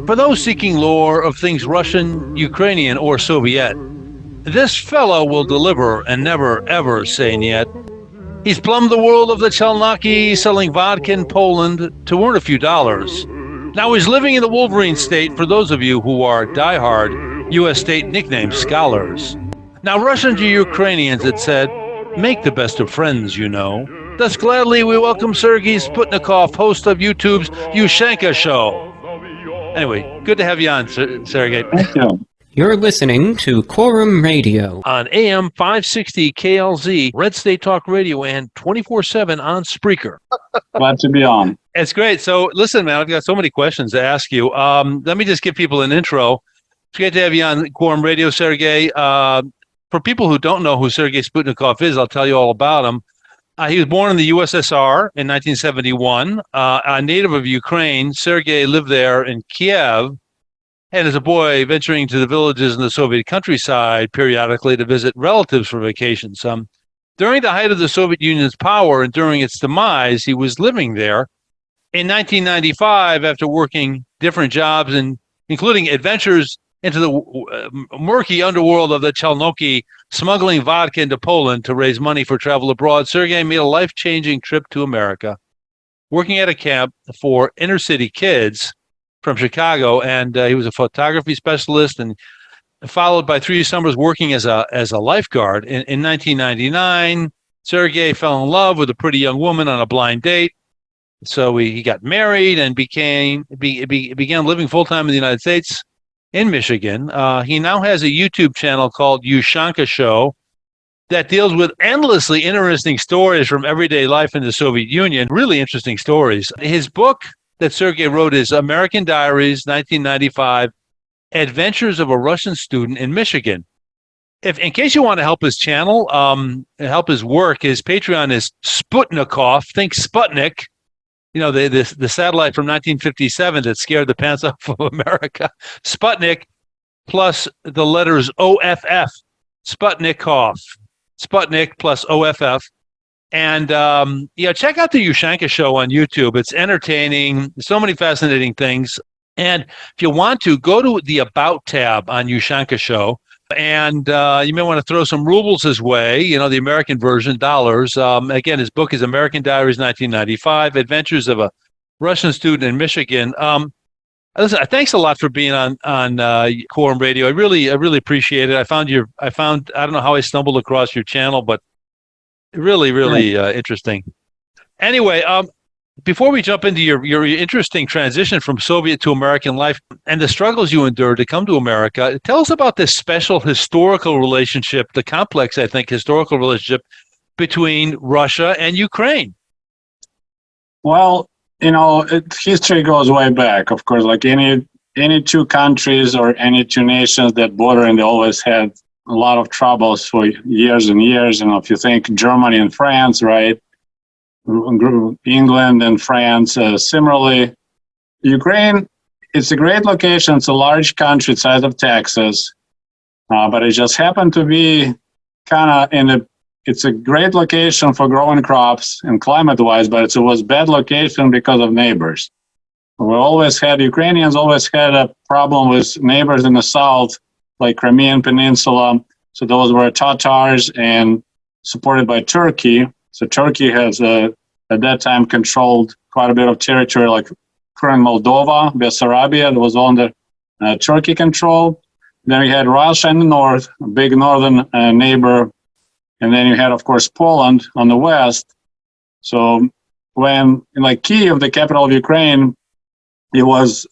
For those seeking lore of things Russian, Ukrainian, or Soviet, this fellow will deliver and never, ever say niet. He's plumbed the world of the Chelnaki, selling vodka in Poland to earn a few dollars. Now he's living in the Wolverine state for those of you who are diehard U.S. state nickname scholars. Now Russians or Ukrainians, it said, make the best of friends, you know. Thus gladly we welcome Sergei Sputnikoff, host of YouTube's Ushanka Show. Anyway, good to have you on, Sergey. Thank you. You're listening to QUORUM Radio on AM 560 KLZ, Red State Talk Radio, and 24/7 on Spreaker. Glad to be on. It's great. So, listen, man, I've got so many questions to ask you. Let me just give people an intro. It's great to have you on QUORUM Radio, Sergey. For people who don't know who Sergei Sputnikoff is, I'll tell you all about him. He was born in the USSR in 1971. A native of Ukraine, Sergey lived there in Kiev. And as a boy, venturing to the villages in the Soviet countryside periodically to visit relatives for vacations. During the height of the Soviet Union's power and during its demise, he was living there. In 1995, after working different jobs, including adventures into the murky underworld of the Chelnaki, smuggling vodka into Poland to raise money for travel abroad, Sergei made a life-changing trip to America, working at a camp for inner-city kids from Chicago, and he was a photography specialist, and followed by 3 summers working as a lifeguard. In 1999, Sergey fell in love with a pretty young woman on a blind date, so he got married and began living full-time in the United States in Michigan. He now has a YouTube channel called Ushanka Show that deals with endlessly interesting stories from everyday life in the Soviet Union, really interesting stories. His book that Sergey wrote is American Diaries, 1995, Adventures of a Russian Student in Michigan. In case you want to help his channel, help his work, his Patreon is Sputnikoff, think Sputnik, you know, the satellite from 1957 that scared the pants off of America. Sputnik plus the letters OFF, Sputnikoff, Sputnik plus OFF. And, check out the Ushanka Show on YouTube. It's entertaining, so many fascinating things. And if you want to, go to the About tab on Ushanka Show. And you may want to throw some rubles his way, you know, the American version, dollars. Again, his book is American Diaries, 1995, Adventures of a Russian Student in Michigan. Listen, thanks a lot for being on QUORUM Radio. I really appreciate it. I don't know how I stumbled across your channel, but really interesting. Anyway, before we jump into your interesting transition from Soviet to American life and the struggles you endured to come to America, tell us about this special historical relationship, the complex, I think, historical relationship between Russia and Ukraine. Well, you know, history goes way back, of course, like any two countries or any two nations that border, and they always had a lot of troubles for years and years. And if you think Germany and France, right? England and France. Similarly, Ukraine, it's a great location. It's a large country, size of Texas, but it just happened to be kind of it's a great location for growing crops and climate-wise, but it was bad location because of neighbors. Ukrainians always had a problem with neighbors in the south, like Crimean Peninsula. So those were Tatars and supported by Turkey. So Turkey has, at that time, controlled quite a bit of territory, like current Moldova, Bessarabia, that was under Turkey control. Then we had Russia in the north, a big northern neighbor. And then you had, of course, Poland on the west. So when, like Kyiv, the capital of Ukraine, it was,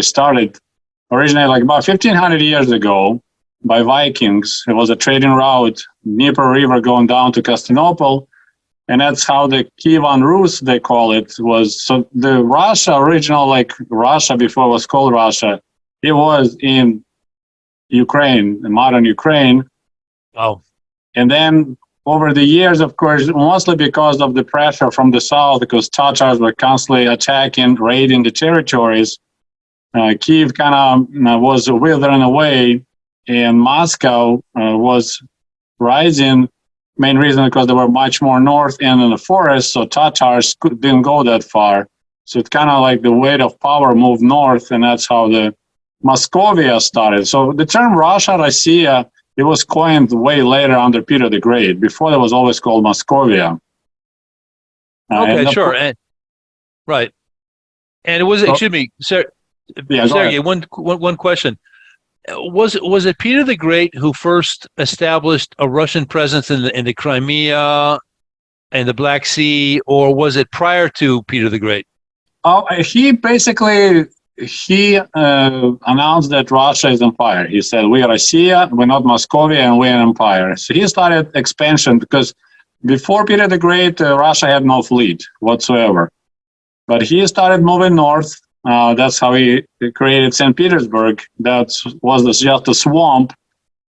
started originally like about 1,500 years ago by Vikings. It was a trading route, Dnieper River going down to Constantinople. And that's how the Kievan Rus, they call it, was. So the Russia, original, like Russia before it was called Russia, it was in Ukraine, the modern Ukraine. Wow. And then over the years, of course, mostly because of the pressure from the south, because Tatars were constantly attacking, raiding the territories, Kyiv kind of was withering away, and Moscow was rising. Main reason because they were much more north and in the forest, so Tatars didn't go that far. So it's kind of like the weight of power moved north, and that's how the Moscovia started. So the term Russia, Россия, it was coined way later under Peter the Great. Before, it was always called Moscovia. Okay, sure. Right. And it was, excuse me, Sergey, one question. Was it Peter the Great who first established a Russian presence in the Crimea and the Black Sea, or was it prior to Peter the Great? He announced that Russia is empire. He said, we are Россия, we're not Moscovia, and we're an empire. So he started expansion because before Peter the Great, Russia had no fleet whatsoever. But he started moving north. That's how he created St. Petersburg. That was just a swamp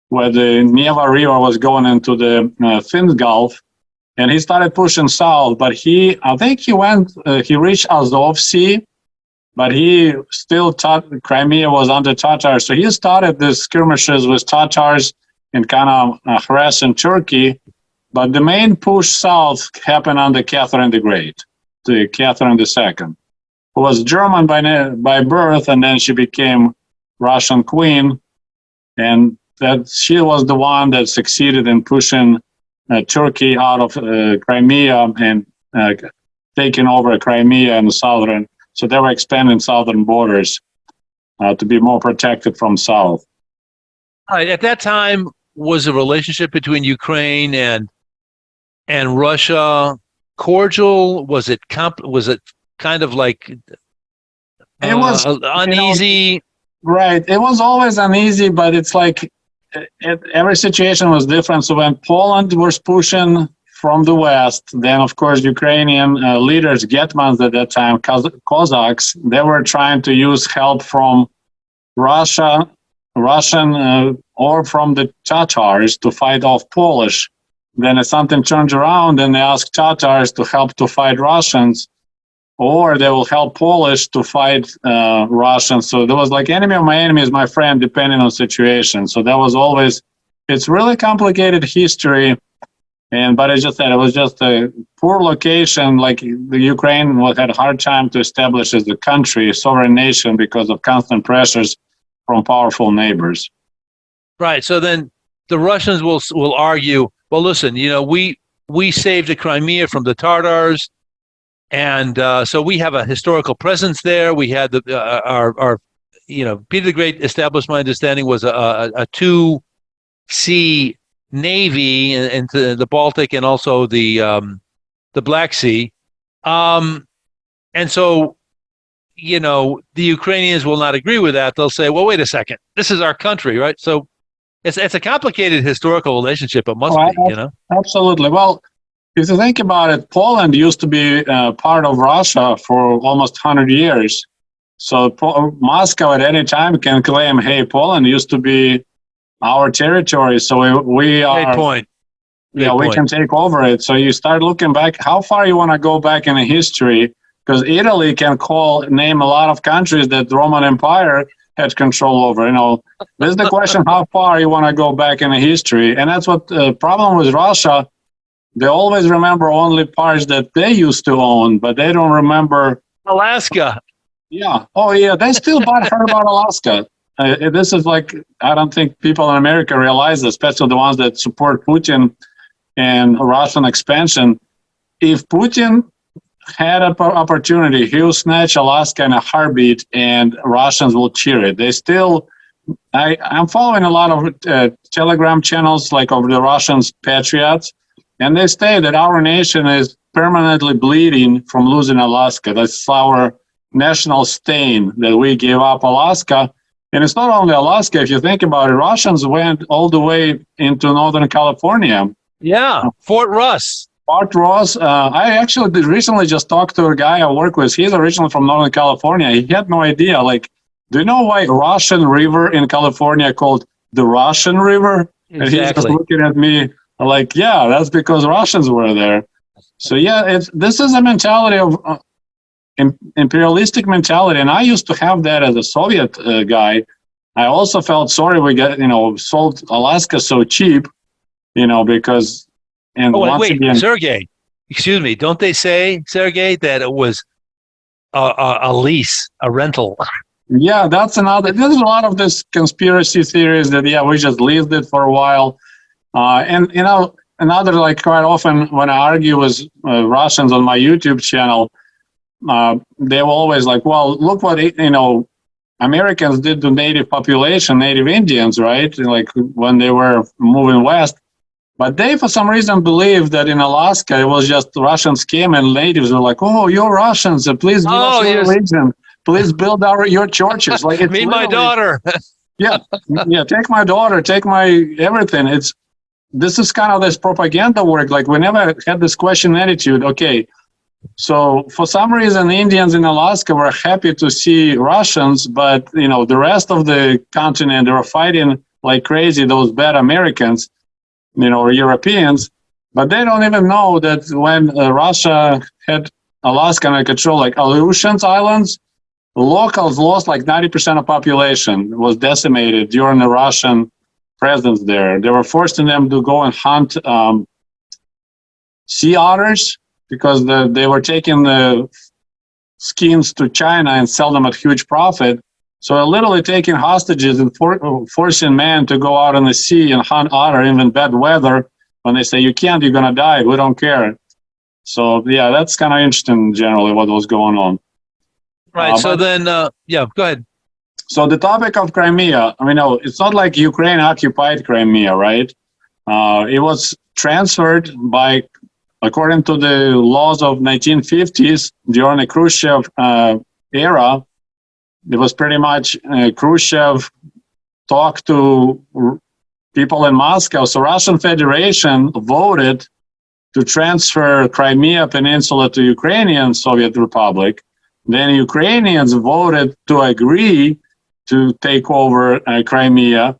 where the Neva River was going into the Finns Gulf. And he started pushing south. But I think he reached Azov Sea, but he still thought Crimea was under Tatars. So he started the skirmishes with Tatars and kind of harassing Turkey. But the main push south happened under Catherine the Great, the Catherine II, who was German by birth, and then she became Russian queen. And that she was the one that succeeded in pushing Turkey out of Crimea and taking over Crimea and the southern. So they were expanding southern borders to be more protected from south. All right. At that time, was the relationship between Ukraine and Russia cordial? Was it kind of like it was uneasy? Right. It was always uneasy, but it's like every situation was different. So when Poland was pushing from the west, then of course Ukrainian leaders, Getmans at that time, Cossacks, they were trying to use help from Russian or from the Tatars to fight off Polish. Then if something turns around and they ask Tatars to help to fight Russians, or they will help Polish to fight Russians. So there was like enemy of my enemy is my friend, depending on situation. So that was always, it's really complicated history. But as I said, it was just a poor location. Like the Ukraine had a hard time to establish as a country, a sovereign nation, because of constant pressures from powerful neighbors. Right. So then the Russians will argue, well, listen, we saved the Crimea from the Tatars. And so we have a historical presence there. We had our Peter the Great established, my understanding, was a 2-sea navy into the Baltic and also the Black Sea. And so, the Ukrainians will not agree with that. They'll say, well, wait a second, this is our country, right? So it's a complicated historical relationship. It must be, Absolutely. Well, if you think about it, Poland used to be part of Russia for almost 100 years. So Moscow at any time can claim, hey, Poland used to be our territory. So we are... Great point. We can take over it. So you start looking back, how far you want to go back in history, because Italy can name a lot of countries that the Roman Empire had control over. This is the question, how far you want to go back in history. And that's what the problem with Russia. They always remember only parts that they used to own, but they don't remember Alaska. Yeah. Oh, yeah. They still heard about Alaska. This is like, I don't think people in America realize, especially the ones that support Putin and Russian expansion. If Putin had an opportunity, he will snatch Alaska in a heartbeat, and Russians will cheer it. They still, I'm following a lot of Telegram channels like of the Russians patriots, and they say that our nation is permanently bleeding from losing Alaska. That's our national stain, that we gave up Alaska. And it's not only Alaska. If you think about it, Russians went all the way into Northern California. Yeah, Fort Ross. Fort Ross. I actually recently just talked to a guy I work with. He's originally from Northern California. He had no idea. Like, do you know why Russian River in California called the Russian River? Exactly. And he's just looking at me like, yeah, that's because Russians were there. So yeah, this is a mentality of imperialistic mentality, and I used to have that as a Soviet guy. I also felt sorry we sold Alaska so cheap, because. And wait, Sergey, excuse me. Don't they say, Sergey, that it was a lease, a rental. Yeah, that's another. There's a lot of this conspiracy theories that we just leased it for a while, and another, like, quite often when I argue with Russians on my YouTube channel, they were always like, "Well, look what Americans did to native population, native Indians, right? Like when they were moving west." But they, for some reason, believe that in Alaska, it was just Russians came and natives were like, "Oh, you're Russians, so please give us your religion. Please build your churches." Like, it's meet my daughter. yeah, take my daughter, take my everything. This is kind of this propaganda work. Like, we never had this question attitude. Okay, so for some reason, Indians in Alaska were happy to see Russians, but the rest of the continent, they were fighting like crazy, those bad Americans, or Europeans. But they don't even know that when Russia had Alaska under control, like Aleutian Islands, locals lost like 90% of population. It was decimated during the Russian presence there. They were forcing them to go and hunt sea otters because they were taking the skins to China and sell them at huge profit. So they're literally taking hostages and forcing men to go out on the sea and hunt otter even in bad weather. When they say, "You can't, you're going to die, we don't care." So yeah, that's kind of interesting generally what was going on. Right. So then, go ahead. So the topic of Crimea, it's not like Ukraine occupied Crimea, right? It was transferred according to the laws of 1950s during the Khrushchev era. It was pretty much Khrushchev talked to people in Moscow. So Russian Federation voted to transfer Crimea Peninsula to Ukrainian Soviet Republic. Then Ukrainians voted to agree to take over Crimea,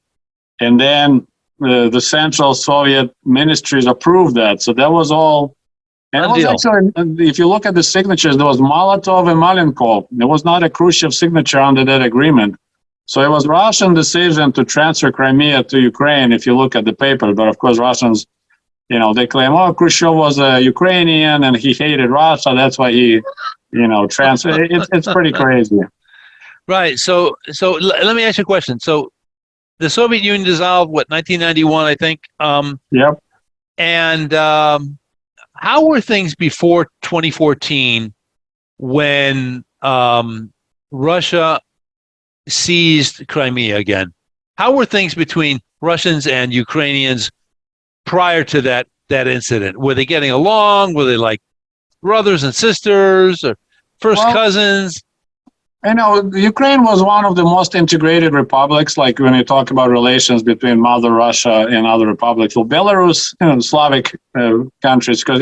and then the Central Soviet ministries approved that. So that was all. And it was actually, if you look at the signatures, there was Molotov and Malenkov. There was not a Khrushchev signature under that agreement. So it was Russian decision to transfer Crimea to Ukraine, if you look at the paper. But of course, Russians, they claim, "Oh, Khrushchev was a Ukrainian and he hated Russia. That's why he, transferred." It's pretty crazy. Right. So let me ask you a question. So the Soviet Union dissolved, 1991, I think? Yep. And how were things before 2014 when Russia seized Crimea again? How were things between Russians and Ukrainians prior to that incident? Were they getting along? Were they like brothers and sisters or first cousins? Ukraine was one of the most integrated republics, like when you talk about relations between Mother Russia and other republics. Well, Belarus, Slavic countries, because,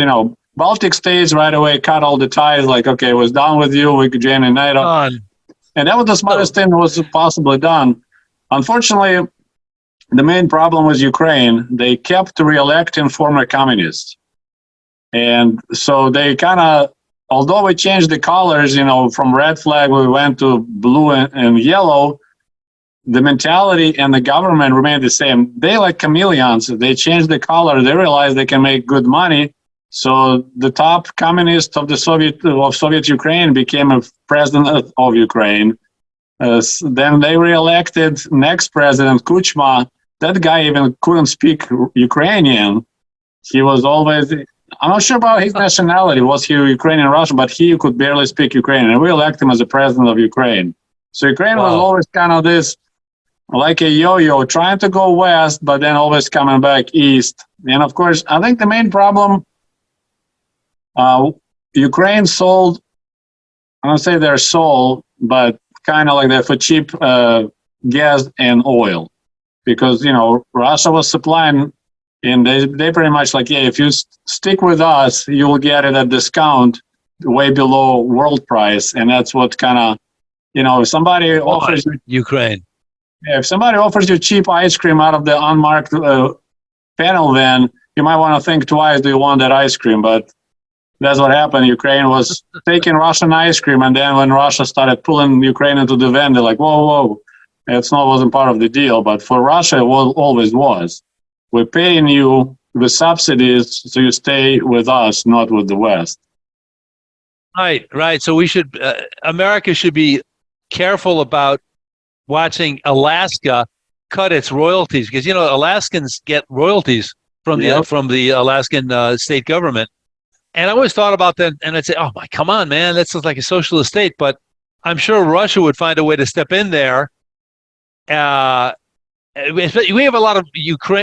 Baltic states right away cut all the ties, like, okay, it was done with you, we could join in NATO. And that was the smartest thing that was possibly done. Unfortunately, the main problem was Ukraine. They kept re-electing former communists. And so they kind of, although we changed the colors, from red flag, we went to blue and yellow, the mentality and the government remained the same. They, like chameleons, they changed the color. They realized they can make good money. So the top communist of Soviet Ukraine became a president of Ukraine. Then they re-elected next president, Kuchma. That guy even couldn't speak Ukrainian. He was always... I'm not sure about his nationality. Was he Ukrainian Russian? But he could barely speak Ukrainian. And we elected him as the president of Ukraine. So Ukraine was always kind of this, like a yo-yo, trying to go west, but then always coming back east. And of course, I think the main problem, Ukraine sold, I don't say their soul, but kind of like that for cheap gas and oil. Because, Russia was supplying. And they pretty much like, if you stick with us, you will get it at discount way below world price. And that's what kind of, if somebody offers you Ukraine. Yeah, if somebody offers you cheap ice cream out of the unmarked panel van, you might want to think twice, do you want that ice cream? But that's what happened. Ukraine was taking Russian ice cream. And then when Russia started pulling Ukraine into the van, they're like, whoa, wasn't part of the deal. But for Russia, it always was. We're paying you with subsidies, so you stay with us, not with the West. Right. So we should, America should be careful about watching Alaska cut its royalties because Alaskans get royalties from the Alaskan state government. And I always thought about that, and I'd say, "Oh my, come on, man, that's like a socialist state." But I'm sure Russia would find a way to step in there. We have a lot of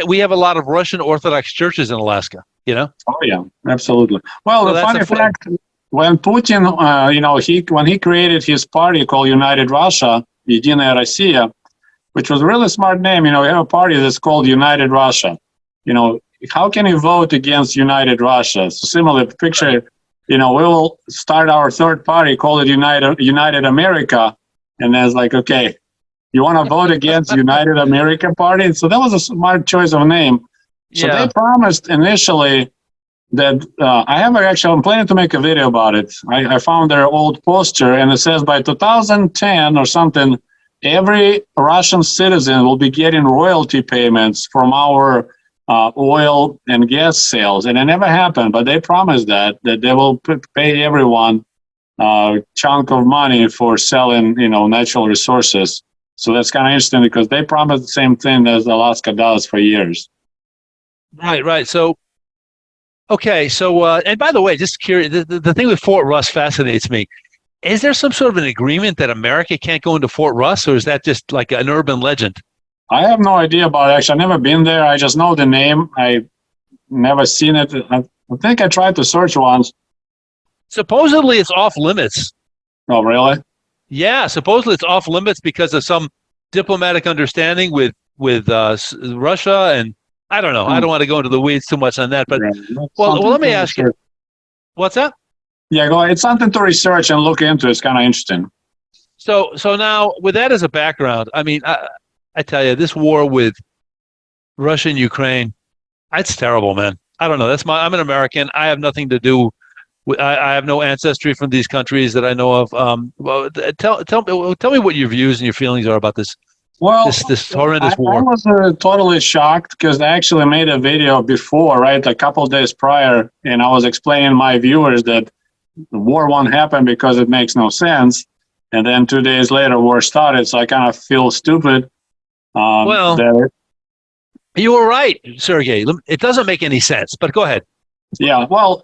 We have a lot of Russian Orthodox churches in Alaska. Oh yeah, absolutely. Well, So the that's funny a fl- fact, when Putin, when he created his party called United Russia, Единая Россия, which was a really smart name. We have a party that's called United Russia. How can you vote against United Russia? So similar picture, we will start our third party, call it United America, and then it's like, okay, you want to vote against United America Party? So that was a smart choice of name. So they promised initially that I'm planning to make a video about it. I found their old poster, and it says by 2010 or something, every Russian citizen will be getting royalty payments from our oil and gas sales. And it never happened, but they promised that they will pay everyone a chunk of money for selling, natural resources. So that's kind of interesting because they promised the same thing as Alaska does for years. Right. So, okay. So, and by the way, just curious, the thing with Fort Russ fascinates me. Is there some sort of an agreement that America can't go into Fort Russ, or is that just like an urban legend? I have no idea about it. Actually, I've never been there. I just know the name. I never seen it. I think I tried to search once. Supposedly, it's off limits. Oh, really? Yeah, supposedly it's off limits because of some diplomatic understanding with Russia, and I don't know. I don't want to go into the weeds too much on that, but well, let me ask you. What's that? Yeah, go ahead. It's something to research and look into. It's kind of interesting. So now with that as a background, I mean, I tell you, this war with Russia and Ukraine, it's terrible, man. I don't know. I'm an American. I have nothing to do. I have no ancestry from these countries that I know of. Well, tell me what your views and your feelings are about this. Well, this horrendous war. I was totally shocked because I actually made a video before, right, a couple of days prior, and I was explaining my viewers that the war won't happen because it makes no sense. And then 2 days later, war started, so I kind of feel stupid. You were right, Sergey. It doesn't make any sense, but go ahead. Yeah, well,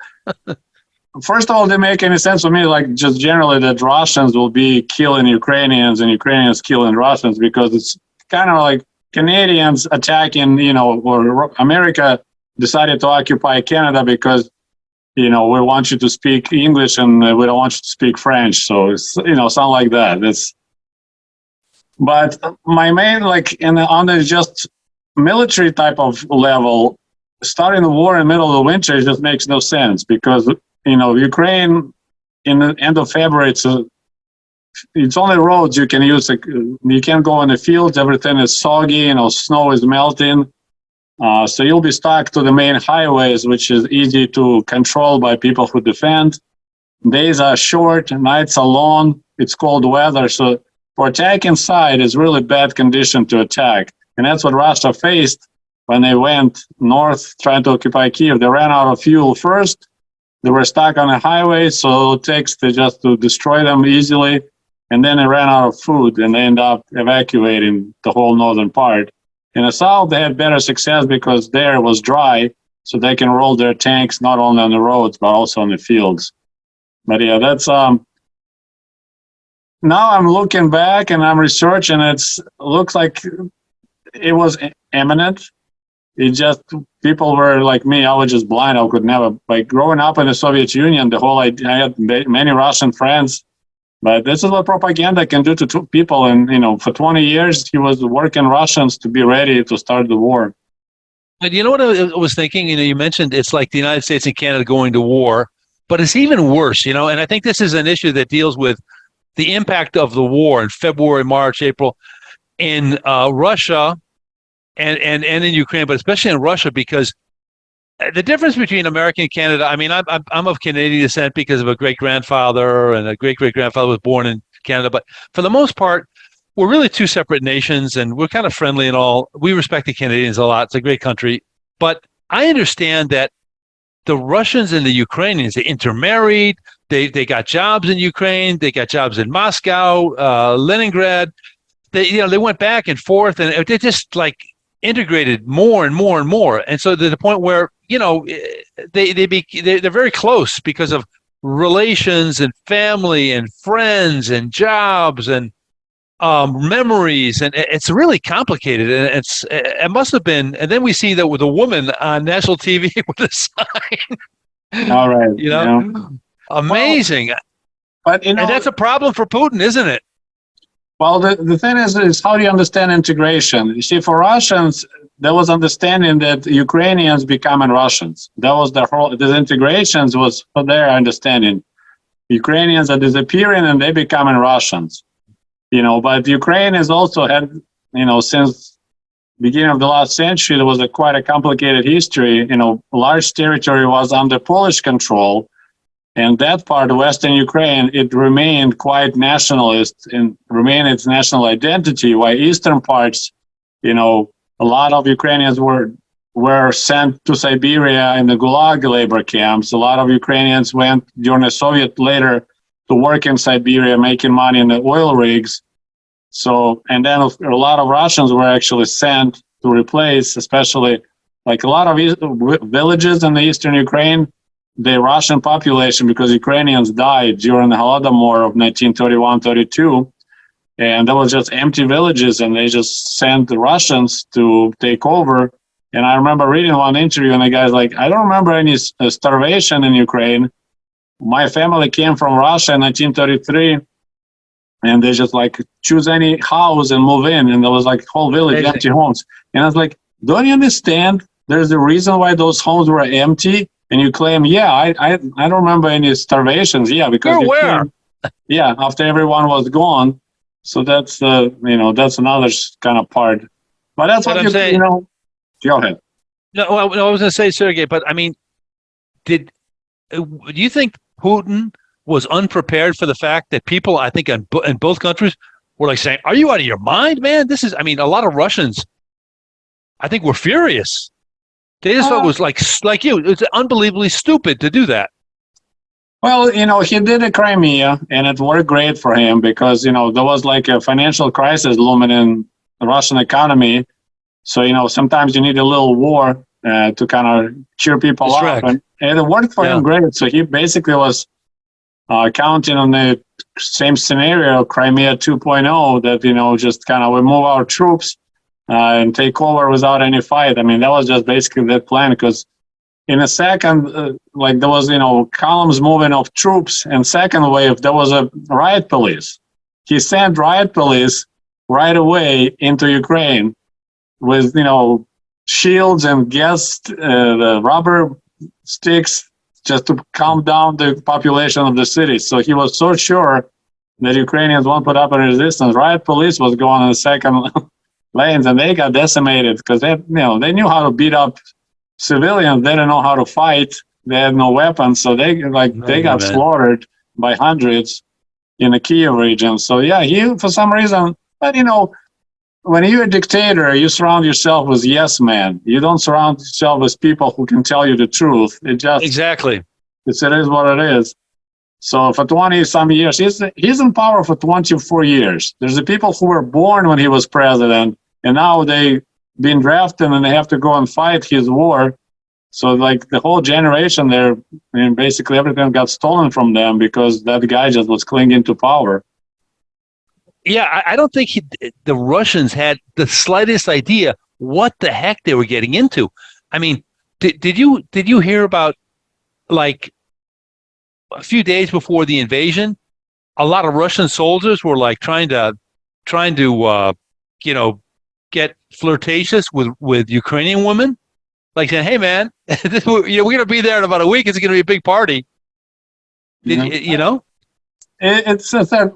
first of all, it didn't make any sense to me, like just generally that Russians will be killing Ukrainians and Ukrainians killing Russians, because it's kind of like Canadians attacking, or America decided to occupy Canada because, we want you to speak English and we don't want you to speak French. So it's, something like that. But my main, on the just military type of level, starting the war in the middle of the winter just makes no sense because, Ukraine in the end of February, it's only roads you can use. You can't go in the fields. Everything is soggy, snow is melting. So you'll be stuck to the main highways, which is easy to control by people who defend. Days are short, nights are long. It's cold weather. So for attack inside, it's really bad condition to attack. And that's what Russia faced when they went north trying to occupy Kiev. They ran out of fuel first. They were stuck on a highway, so it takes to destroy them easily. And then they ran out of food, and they end up evacuating the whole northern part. In the south, they had better success because there it was dry, so they can roll their tanks not only on the roads, but also on the fields. But yeah, that's... Now I'm looking back and I'm researching. It looks like it was imminent. It just, people were like me, I was just blind. I could never, growing up in the Soviet Union, I had many Russian friends, but this is what propaganda can do to people. And, for 20 years, he was working Russians to be ready to start the war. But you know what I was thinking? You mentioned it's like the United States and Canada going to war, but it's even worse, and I think this is an issue that deals with the impact of the war in February, March, April in Russia and in Ukraine, but especially in Russia, because the difference between America and Canada, I mean, I'm of Canadian descent because of a great-grandfather, and a great-great-grandfather was born in Canada. But for the most part, we're really two separate nations, and we're kind of friendly and all. We respect the Canadians a lot. It's a great country. But I understand that the Russians and the Ukrainians, they intermarried. They got jobs in Ukraine. They got jobs in Moscow, Leningrad. They went back and forth, and they just like integrated more and more and more. And so to the point where, they're very close because of relations and family and friends and jobs and memories, and it's really complicated. And it must have been. And then we see that with a woman on national TV with a sign. All right. Amazing. Well, but and that's a problem for Putin, isn't it? Well, the thing is how do you understand integration? You see, for Russians, there was understanding that Ukrainians becoming Russians. That was the whole. The integrations was for their understanding. Ukrainians are disappearing and they becoming Russians. But Ukraine has also had, since beginning of the last century, there was quite a complicated history. Large territory was under Polish control. And that part of Western Ukraine, it remained quite nationalist and remained its national identity, while Eastern parts, a lot of Ukrainians were sent to Siberia in the Gulag labor camps. A lot of Ukrainians went during the Soviet later to work in Siberia, making money in the oil rigs. So, and then a lot of Russians were actually sent to replace, especially like a lot of villages in the Eastern Ukraine, the Russian population, because Ukrainians died during the Holodomor of 1931-32, and there was just empty villages, and they just sent the Russians to take over. And I remember reading one interview, and the guy's like, I don't remember any starvation in Ukraine. My family came from Russia in 1933, and they just like choose any house and move in, and there was like whole village empty homes. And I was like, don't you understand? There's a reason why those homes were empty. And you claim, I don't remember any starvations. Yeah, because after everyone was gone. So that's that's another kind of part. But that's what I'm saying. Go ahead. No, I was going to say, Sergey, but I mean, do you think Putin was unprepared for the fact that people, I think, in both countries were like saying, "Are you out of your mind, man? This is," I mean, a lot of Russians, I think, were furious. They just thought it was like you. It's unbelievably stupid to do that. Well, he did a Crimea, and it worked great for him because, there was like a financial crisis looming in the Russian economy. So, sometimes you need a little war to kind of cheer people up. And it worked for him great. So he basically was counting on the same scenario, Crimea 2.0, that, just kind of we move our troops and take over without any fight. I mean, that was just basically that plan, because in a second, there was, columns moving of troops, and second wave, there was a riot police. He sent riot police right away into Ukraine with, shields and the rubber sticks just to calm down the population of the city. So he was so sure that Ukrainians won't put up a resistance. Riot police was going in the second lanes, and they got decimated because they knew how to beat up civilians. They didn't know how to fight. They had no weapons, so they got slaughtered by hundreds in the Kiev region. So he, for some reason, but when you're a dictator, you surround yourself with yes men. You don't surround yourself with people who can tell you the truth. It just exactly. It is what it is. So for 20 some years, he's in power for 24 years. There's the people who were born when he was president, and now they been drafted and they have to go and fight his war. So like the whole generation there, basically everything got stolen from them because that guy just was clinging to power. Yeah, I don't think the Russians had the slightest idea what the heck they were getting into. I mean, did you hear about, like, a few days before the invasion, a lot of Russian soldiers were like trying to get flirtatious with Ukrainian women, like saying, "Hey, man, we're going to be there in about a week. It's going to be a big party." It's that.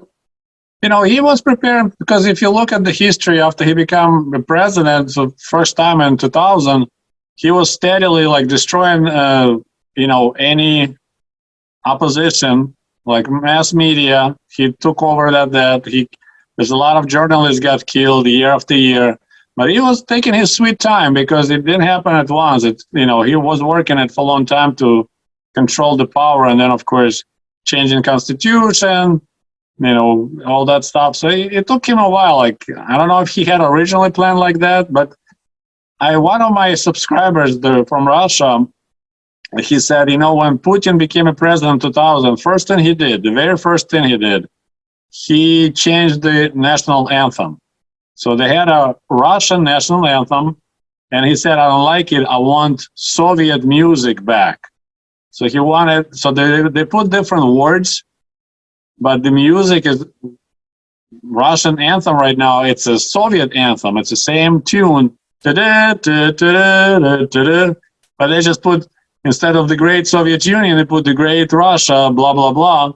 He was prepared because if you look at the history after he became the president for the first time in 2000, he was steadily like destroying, any opposition, like mass media. He took over that there's a lot of journalists got killed year after year. But he was taking his sweet time because it didn't happen at once. He was working it for a long time to control the power, and then of course changing constitution, all that stuff. So it took him a while. Like, I don't know if he had originally planned like that, but one of my subscribers from Russia, he said, when Putin became a president in 2000, the very first thing he did, he changed the national anthem. So they had a Russian national anthem, and he said, I don't like it. I want Soviet music back. So they put different words, but the music is Russian anthem right now. It's a Soviet anthem. It's the same tune. But they just put, instead of the Great Soviet Union, they put the Great Russia, blah, blah, blah.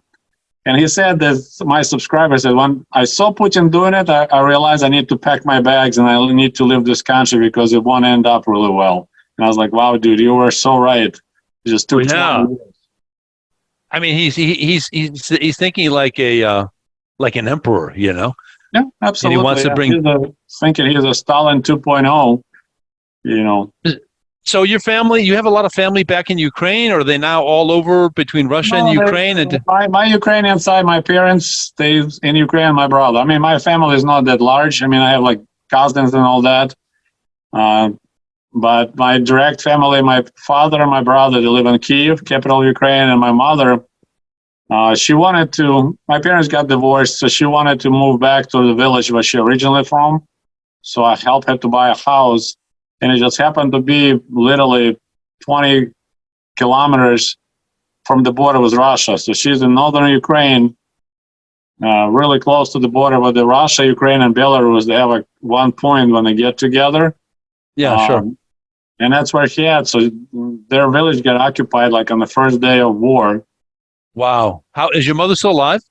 And he said that, my subscriber said, when I saw Putin doing it, I realized I need to pack my bags and I need to leave this country because it won't end up really well. And I was like, wow, dude, you were so right. It just took 20 years. I mean, he's thinking like an emperor, Yeah, absolutely. And he wants to bring. Thinking he's a Stalin 2.0. So your family, you have a lot of family back in Ukraine, or are they now all over between Russia and Ukraine? My Ukrainian side, my parents stay in Ukraine, my brother. I mean, my family is not that large. I mean, I have like cousins and all that. But my direct family, my father and my brother, they live in Kyiv, capital of Ukraine, and my mother, my parents got divorced, so she wanted to move back to the village where she originally from. So I helped her to buy a house, and it just happened to be literally 20 kilometers from the border with Russia. So she's in northern Ukraine, really close to the border with the Russia, Ukraine, and Belarus. They have one point when they get together. Yeah, sure. And that's where she had. So their village got occupied like on the first day of war. Wow. How is your mother still alive?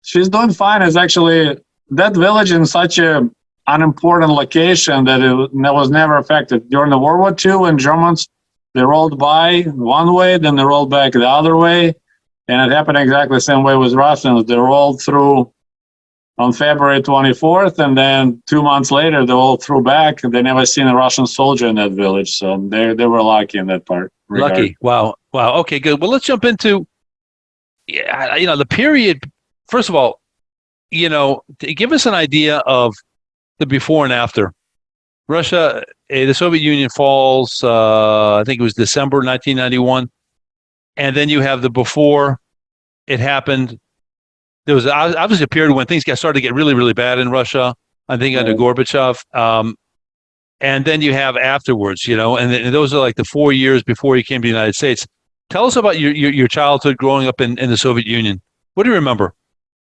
She's doing fine. It's actually that village in such a unimportant location that it was never affected. During the World War II, when Germans, they rolled by one way, then they rolled back the other way. And it happened exactly the same way with Russians. They rolled through on February 24th, and then 2 months later, they all threw back. They never seen a Russian soldier in that village, so they were lucky in that part. Lucky. Wow. Okay, good. Well, let's jump into, the period. First of all, give us an idea of the before and after. Russia, the Soviet Union falls. I think it was December 1991, and then you have the before it happened. There was obviously a period when things started to get really, really bad in Russia, I think under Gorbachev. And then you have afterwards, and those are like the 4 years before you came to the United States. Tell us about your childhood growing up in the Soviet Union. What do you remember?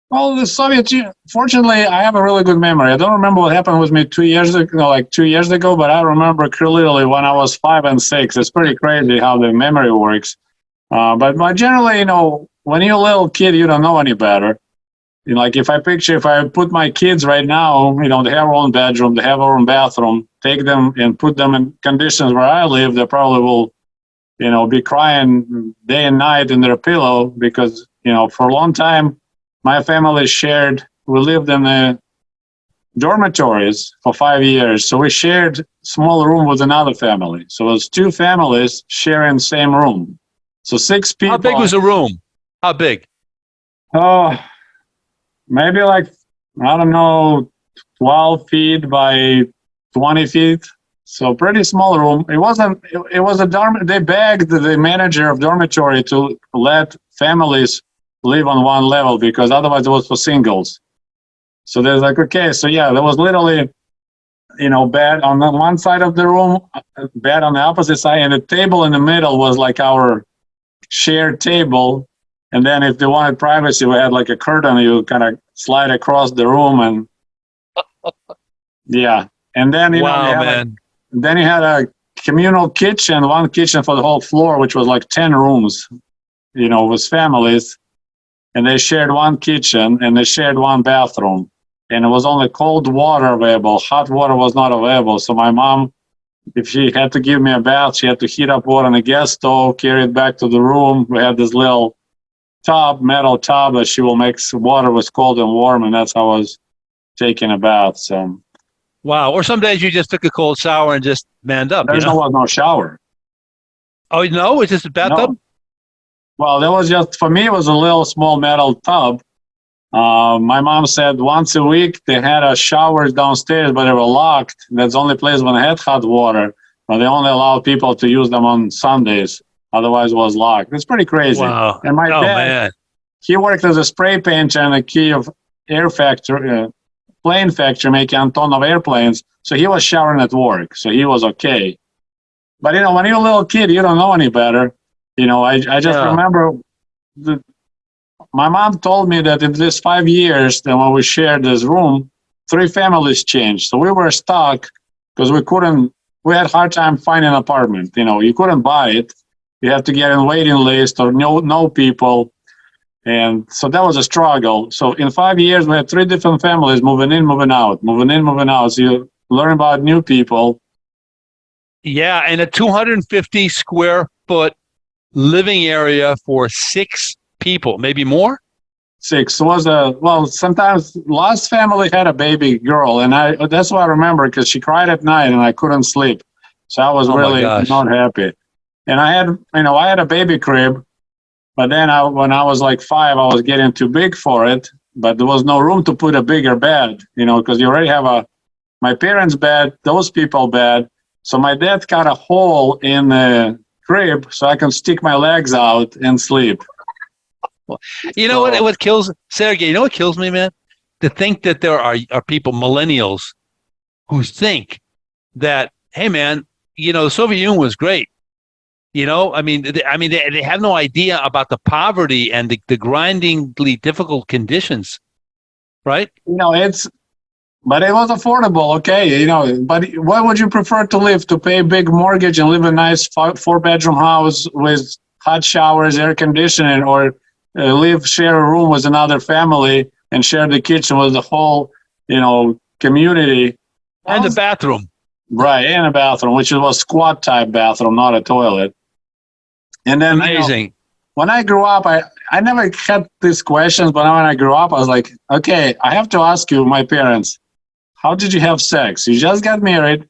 Well, the Soviet Union, fortunately, I have a really good memory. I don't remember what happened with me 2 years ago, but I remember clearly when I was 5 and 6. It's pretty crazy how the memory works. But generally, when you're a little kid, you don't know any better. Like if I put my kids right now, they have their own bedroom, they have their own bathroom, take them and put them in conditions where I live, they probably will, be crying day and night in their pillow because, for a long time, my family we lived in the dormitories for 5 years. So we shared small room with another family. So it was 2 families sharing the same room. So 6 people. How big was the room? How big? Oh, maybe 12 feet by 20 feet. So pretty small room. It was a dorm. They begged the manager of dormitory to let families live on one level because otherwise it was for singles. So they're like, okay. So yeah, there was literally, bed on the one side of the room, bed on the opposite side, and the table in the middle was like our shared table. And then if they wanted privacy, we had like a curtain you kind of slide across the room and yeah. And then, then you had a communal kitchen, one kitchen for the whole floor, which was like 10 rooms, with families. And they shared one kitchen and they shared one bathroom. And it was only cold water available. Hot water was not available. So my mom, if she had to give me a bath, she had to heat up water on a gas stove, carry it back to the room. We had this little metal tub that she will make water was cold and warm, and that's how I was taking a bath. So Wow. Or some days you just took a cold shower and just manned up. There was no shower. Oh, no? It's just a bathtub? No. Well, there was just, for me, it was a little small metal tub. My mom said once a week they had a shower downstairs, but they were locked. That's the only place when they had hot water, but they only allowed people to use them on Sundays. Otherwise, it was locked. It's pretty crazy. Wow. And my dad, man. he worked as a spray painter in a Kiev plane factory, making a ton of airplanes. So he was showering at work. So he was okay. But, when you're a little kid, you don't know any better. I just remember my mom told me that in this 5 years, then when we shared this room, 3 families changed. So we were stuck because we had a hard time finding an apartment. You couldn't buy it. You have to get in waiting list or know people. And so that was a struggle. So in 5 years, we had 3 different families moving in, moving out, moving in, moving out. So you learn about new people. Yeah, and a 250 square foot living area for 6 people, maybe more? 6 sometimes last family had a baby girl, and that's what I remember because she cried at night and I couldn't sleep. So I was really not happy. And I had a baby crib, but then when I was like 5, I was getting too big for it, but there was no room to put a bigger bed, because you already have my parents' bed, those people bed. So my dad cut a hole in the crib so I can stick my legs out and sleep. What kills Sergey? You know what kills me, man? To think that there are people, millennials, who think that, hey, man, the Soviet Union was great. They have no idea about the poverty and the grindingly difficult conditions, right? But it was affordable, okay? But what would you prefer to live? To pay a big mortgage and live in a nice 4-bedroom house with hot showers, air conditioning, or share a room with another family and share the kitchen with the whole, community. And the bathroom. Right, and a bathroom, which was a squat type bathroom, not a toilet. And then amazing. When I grew up, I never had these questions, but when I grew up, I was like, okay, I have to ask you, my parents, how did you have sex? You just got married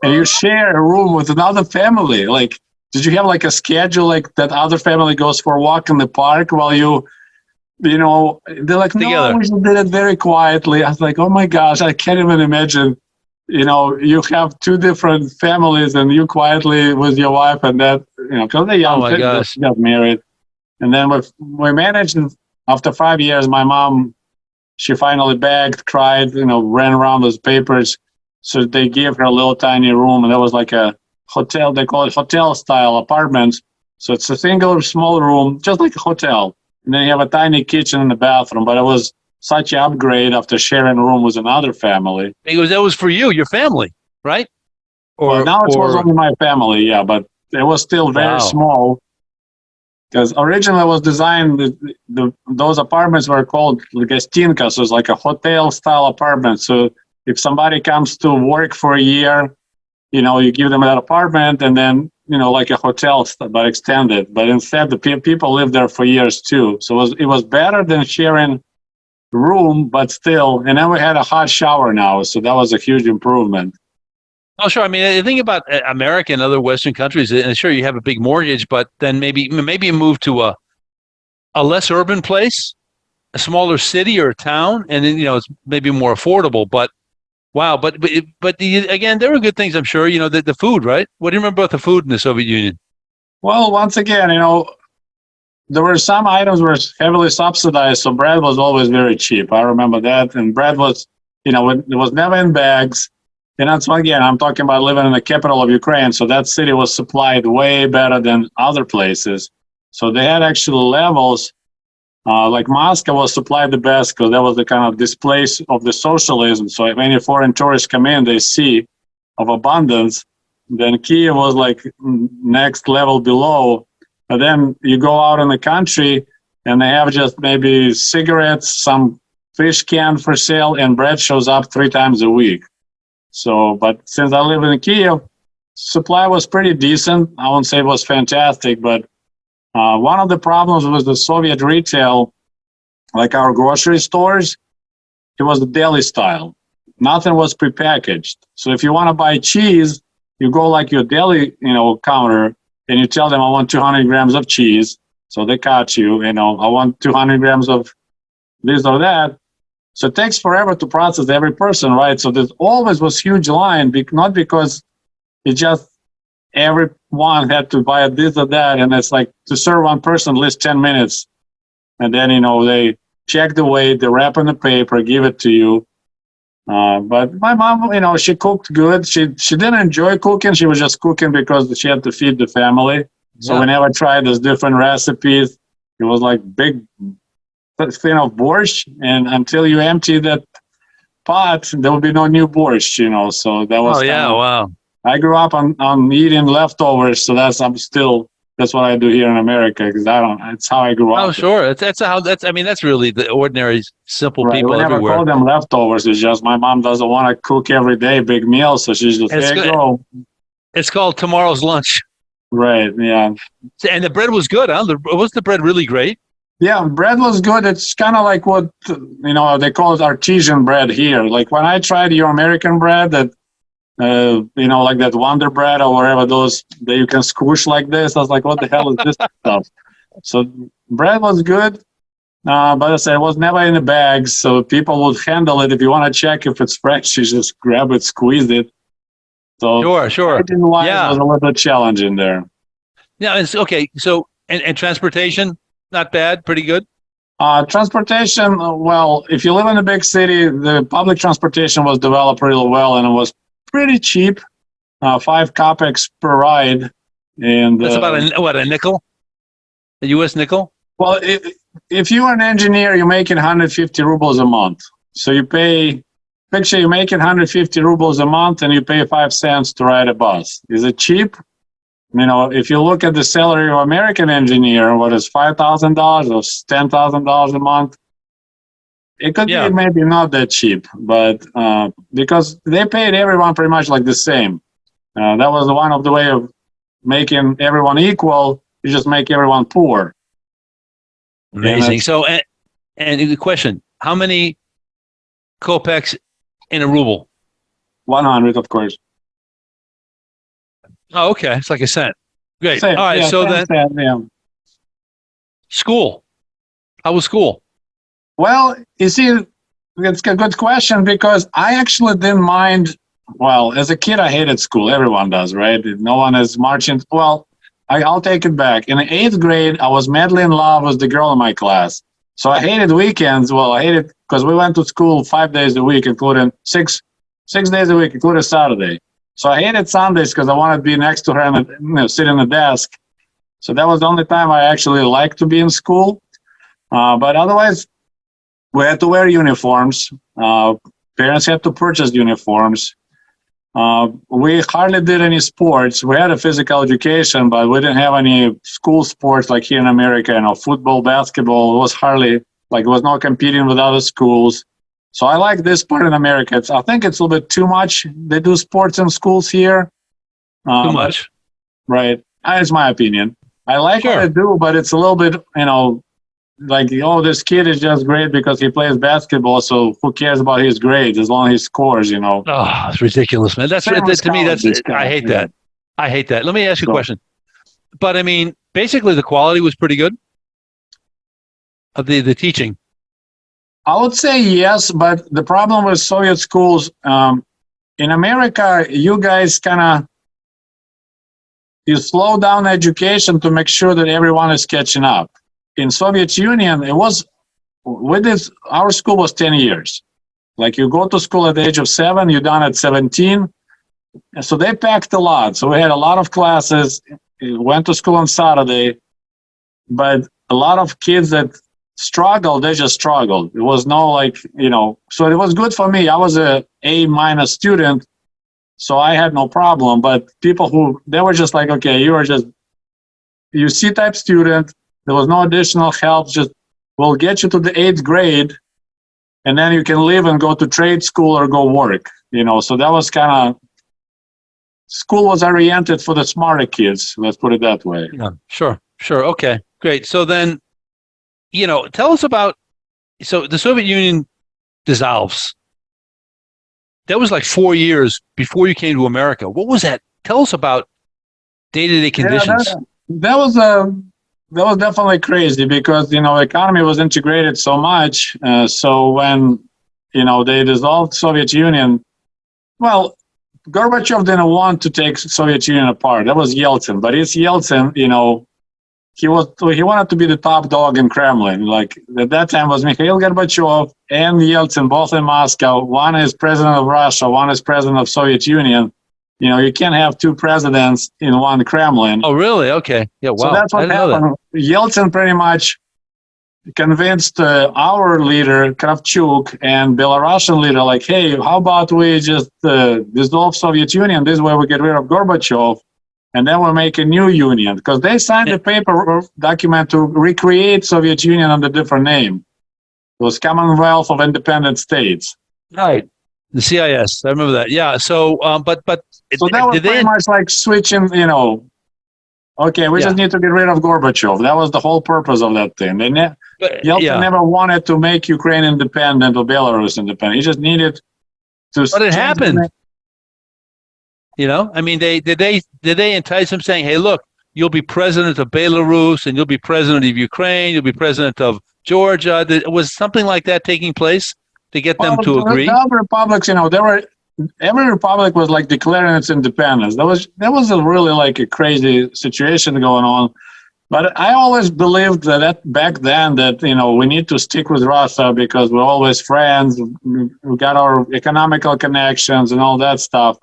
and you share a room with another family. Like, did you have like a schedule, like that other family goes for a walk in the park while they're like, together. No, we just did it very quietly. I was like, oh my gosh, I can't even imagine, you have 2 different families and you quietly with your wife and that, because they're young, just got married. And then we managed, after 5 years, my mom, she finally begged, cried, ran around with papers. So they gave her a little tiny room, and that was like a hotel. They call it hotel-style apartments. So it's a single small room, just like a hotel. And then you have a tiny kitchen and a bathroom. But it was such an upgrade after sharing a room with another family. Because that was for you, your family, right? Now it was only my family, yeah, but it was still very small. Because originally it was designed, those apartments were called Gastinka, so it's like a hotel-style apartment. So if somebody comes to work for a year, you give them that apartment and then, like a hotel, but extended. But instead, the people live there for years too. So it was better than sharing room, but still. And then we had a hot shower now, so that was a huge improvement. Oh, sure. I mean, the thing about America and other Western countries, and sure, you have a big mortgage, but then maybe you move to a less urban place, a smaller city or a town, and then it's maybe more affordable. But wow, but again, there were good things, I'm sure. The food, right? What do you remember about the food in the Soviet Union? Well, once again, there were some items were heavily subsidized, so bread was always very cheap. I remember that, and bread was, it was never in bags. And that's, again, I'm talking about living in the capital of Ukraine. So that city was supplied way better than other places. So they had actual levels. Like Moscow was supplied the best because that was the kind of displace of the socialism. So if any foreign tourists come in, they see of abundance. Then Kiev was like next level below. But then you go out in the country and they have just maybe cigarettes, some fish can for sale, and bread shows up 3 times a week. So, but since I live in Kiev, supply was pretty decent. I won't say it was fantastic, but one of the problems with the Soviet retail, like our grocery stores, it was the deli style. nothing was prepackaged. So if you want to buy cheese, you go like your deli, counter, and you tell them, I want 200 grams of cheese. So they cut you, I want 200 grams of this or that. So it takes forever to process every person, right? So there's always was huge line, not because it just everyone had to buy this or that. And it's like to serve one person, at least 10 minutes. And then, they check the weight, they wrap in the paper, give it to you. But my mom, she cooked good. She didn't enjoy cooking. She was just cooking because she had to feed the family. So we never tried those different recipes. It was like big thing of borscht. And until you empty that pot, there will be no new borscht, So that was wow. I grew up on eating leftovers. So that's what I do here in America because it's how I grew up. Oh, sure. That's really the ordinary, simple people we never everywhere. call them leftovers. It's just my mom doesn't want to cook every day, big meals. So she's just, there you go. It's called tomorrow's lunch. Right, yeah. And the bread was good, huh? Was the bread really great? Yeah, bread was good. It's kind of like what, they call it artesian bread here. Like when I tried your American bread that, like that Wonder Bread or whatever, those that you can squish like this. I was like, what the hell is this stuff? So bread was good, but I said it was never in the bags, so people would handle it. If you want to check if it's fresh, you just grab it, squeeze it. So sure. It was a little bit challenging there. Yeah, it's okay. So and transportation, not bad, pretty good. Transportation, well, if you live in a big city, the public transportation was developed really well, and it was pretty cheap, 5 kopecks per ride. And that's about a nickel? A U.S. nickel? Well, if you're an engineer, you're making 150 rubles a month. So picture you're making 150 rubles a month and you pay 5 cents to ride a bus. Is it cheap? If you look at the salary of an American engineer, what is $5,000 or $10,000 a month? It could be maybe not that cheap, but because they paid everyone pretty much like the same. That was one of the way of making everyone equal. You just make everyone poor. Amazing. So, and the question, how many kopecks in a ruble? 100, of course. Oh, okay. It's like a cent. Great. Same. All right. Yeah, so then, school. How was school? Well, you see, it's a good question because I actually didn't mind. Well, as a kid, I hated school. Everyone does, right? No one is marching. Well, I'll take it back. In the 8th grade, I was madly in love with the girl in my class. So I hated weekends. Well, I hated because we went to school 5 days a week, including six days a week, including Saturday. So I hated Sundays because I wanted to be next to her and sit in the desk. So that was the only time I actually liked to be in school. But otherwise, we had to wear uniforms. Parents had to purchase uniforms. We hardly did any sports. We had a physical education, but we didn't have any school sports like here in America. Football, basketball, it was hardly, it was not competing with other schools. So I like this part in America. I think it's a little bit too much. They do sports in schools here. Too much. Right. That's my opinion. I like what I do, but it's a little bit, this kid is just great because he plays basketball. So who cares about his grades as long as he scores, Oh, it's ridiculous, man. To me, I hate that. I hate that. Let me ask you a question. But basically the quality was pretty good of the teaching. I would say yes, but the problem with Soviet schools, in America, you guys you slow down education to make sure that everyone is catching up. In Soviet Union, our school was 10 years. Like you go to school at the age of 7, you're done at 17. And so they packed a lot. So we had a lot of classes, went to school on Saturday, but a lot of kids that struggled, they just struggled. It was no so it was good for me. I was a A- student, so I had no problem. But people they were just like, okay, you are just you C-type student. There was no additional help. Just we'll get you to the 8th grade, and then you can leave and go to trade school or go work. So that was school was oriented for the smarter kids. Let's put it that way. Yeah, sure. Okay, great. So then, tell us about. So the Soviet Union dissolves. that was like 4 years before you came to America. What was that? Tell us about day-to-day conditions. That was definitely crazy because, economy was integrated so much. So when, they dissolved Soviet Union, well, Gorbachev didn't want to take Soviet Union apart. That was Yeltsin. But it's Yeltsin, he wanted to be the top dog in Kremlin. Like at that time was Mikhail Gorbachev and Yeltsin, both in Moscow. One is president of Russia, one is president of Soviet Union. You can't have two presidents in one Kremlin. Oh, really? Okay. Yeah, wow. So that's what happened. Yeltsin pretty much convinced our leader, Kravchuk, and Belarusian leader, like, hey, how about we just dissolve Soviet Union? This way we get rid of Gorbachev, and then we'll make a new union. Because they signed the paper document to recreate Soviet Union under a different name. It was Commonwealth of Independent States. Right. The CIS. I remember that. Yeah. So, but so that was pretty much like switching, okay, we just need to get rid of Gorbachev. That was the whole purpose of that thing. Yeltsin never wanted to make Ukraine independent or Belarus independent. He just needed to. But it happened. I mean, did they entice him saying, hey, look, you'll be president of Belarus and you'll be president of Ukraine, you'll be president of Georgia? Was something like that taking place to get them to agree? The other republics, every republic was like declaring its independence. That was a really like a crazy situation going on. But I always believed that back then that, we need to stick with Russia because we're always friends. We got our economical connections and all that stuff.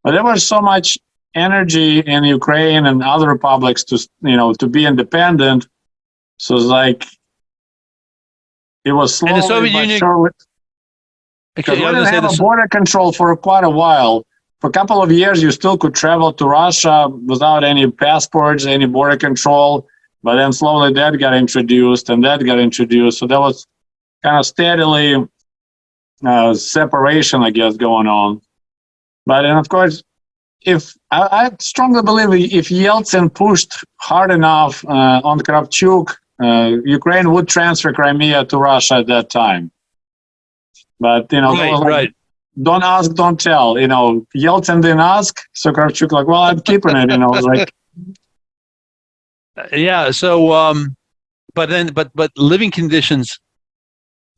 But there was so much energy in Ukraine and other republics to be independent. So it's like, it was slowly, and the Soviet Union, surely, because we didn't have a border control for quite a while. For a couple of years, you still could travel to Russia without any passports, any border control. But then slowly that got introduced and that got introduced. So there was kind of steadily separation, I guess, going on. But then, of course, I strongly believe if Yeltsin pushed hard enough on Kravchuk, Ukraine would transfer Crimea to Russia at that time. But, right. Don't ask, don't tell. Yeltsin didn't ask, so Kravchuk like, well, I'm keeping it. Like. Yeah. So, but living conditions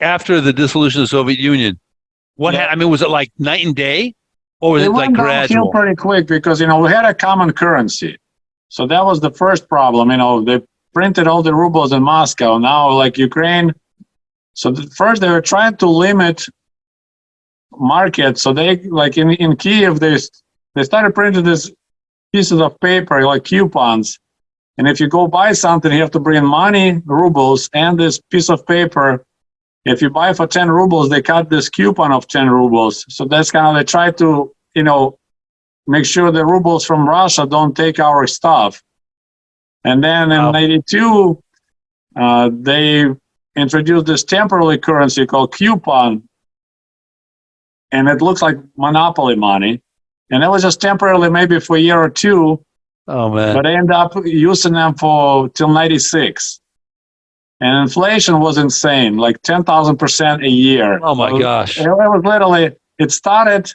after the dissolution of the Soviet Union, I mean, was it like night and day, or was it like gradual? Pretty quick because we had a common currency, so that was the first problem. They printed all the rubles in Moscow. Now, like Ukraine. So first they were trying to limit market. So they like in Kiev, they started printing these pieces of paper like coupons. And if you go buy something, you have to bring money, rubles, and this piece of paper. If you buy for 10 rubles, they cut this coupon of 10 rubles. So that's kind of, they try to, make sure the rubles from Russia don't take our stuff. And then in 82, they introduced this temporary currency called coupon, and it looks like monopoly money. And it was just temporarily, maybe for a year or two. Oh man! But I ended up using them till 96, and inflation was insane, like 10,000% a year. Oh my gosh! It was literally. It started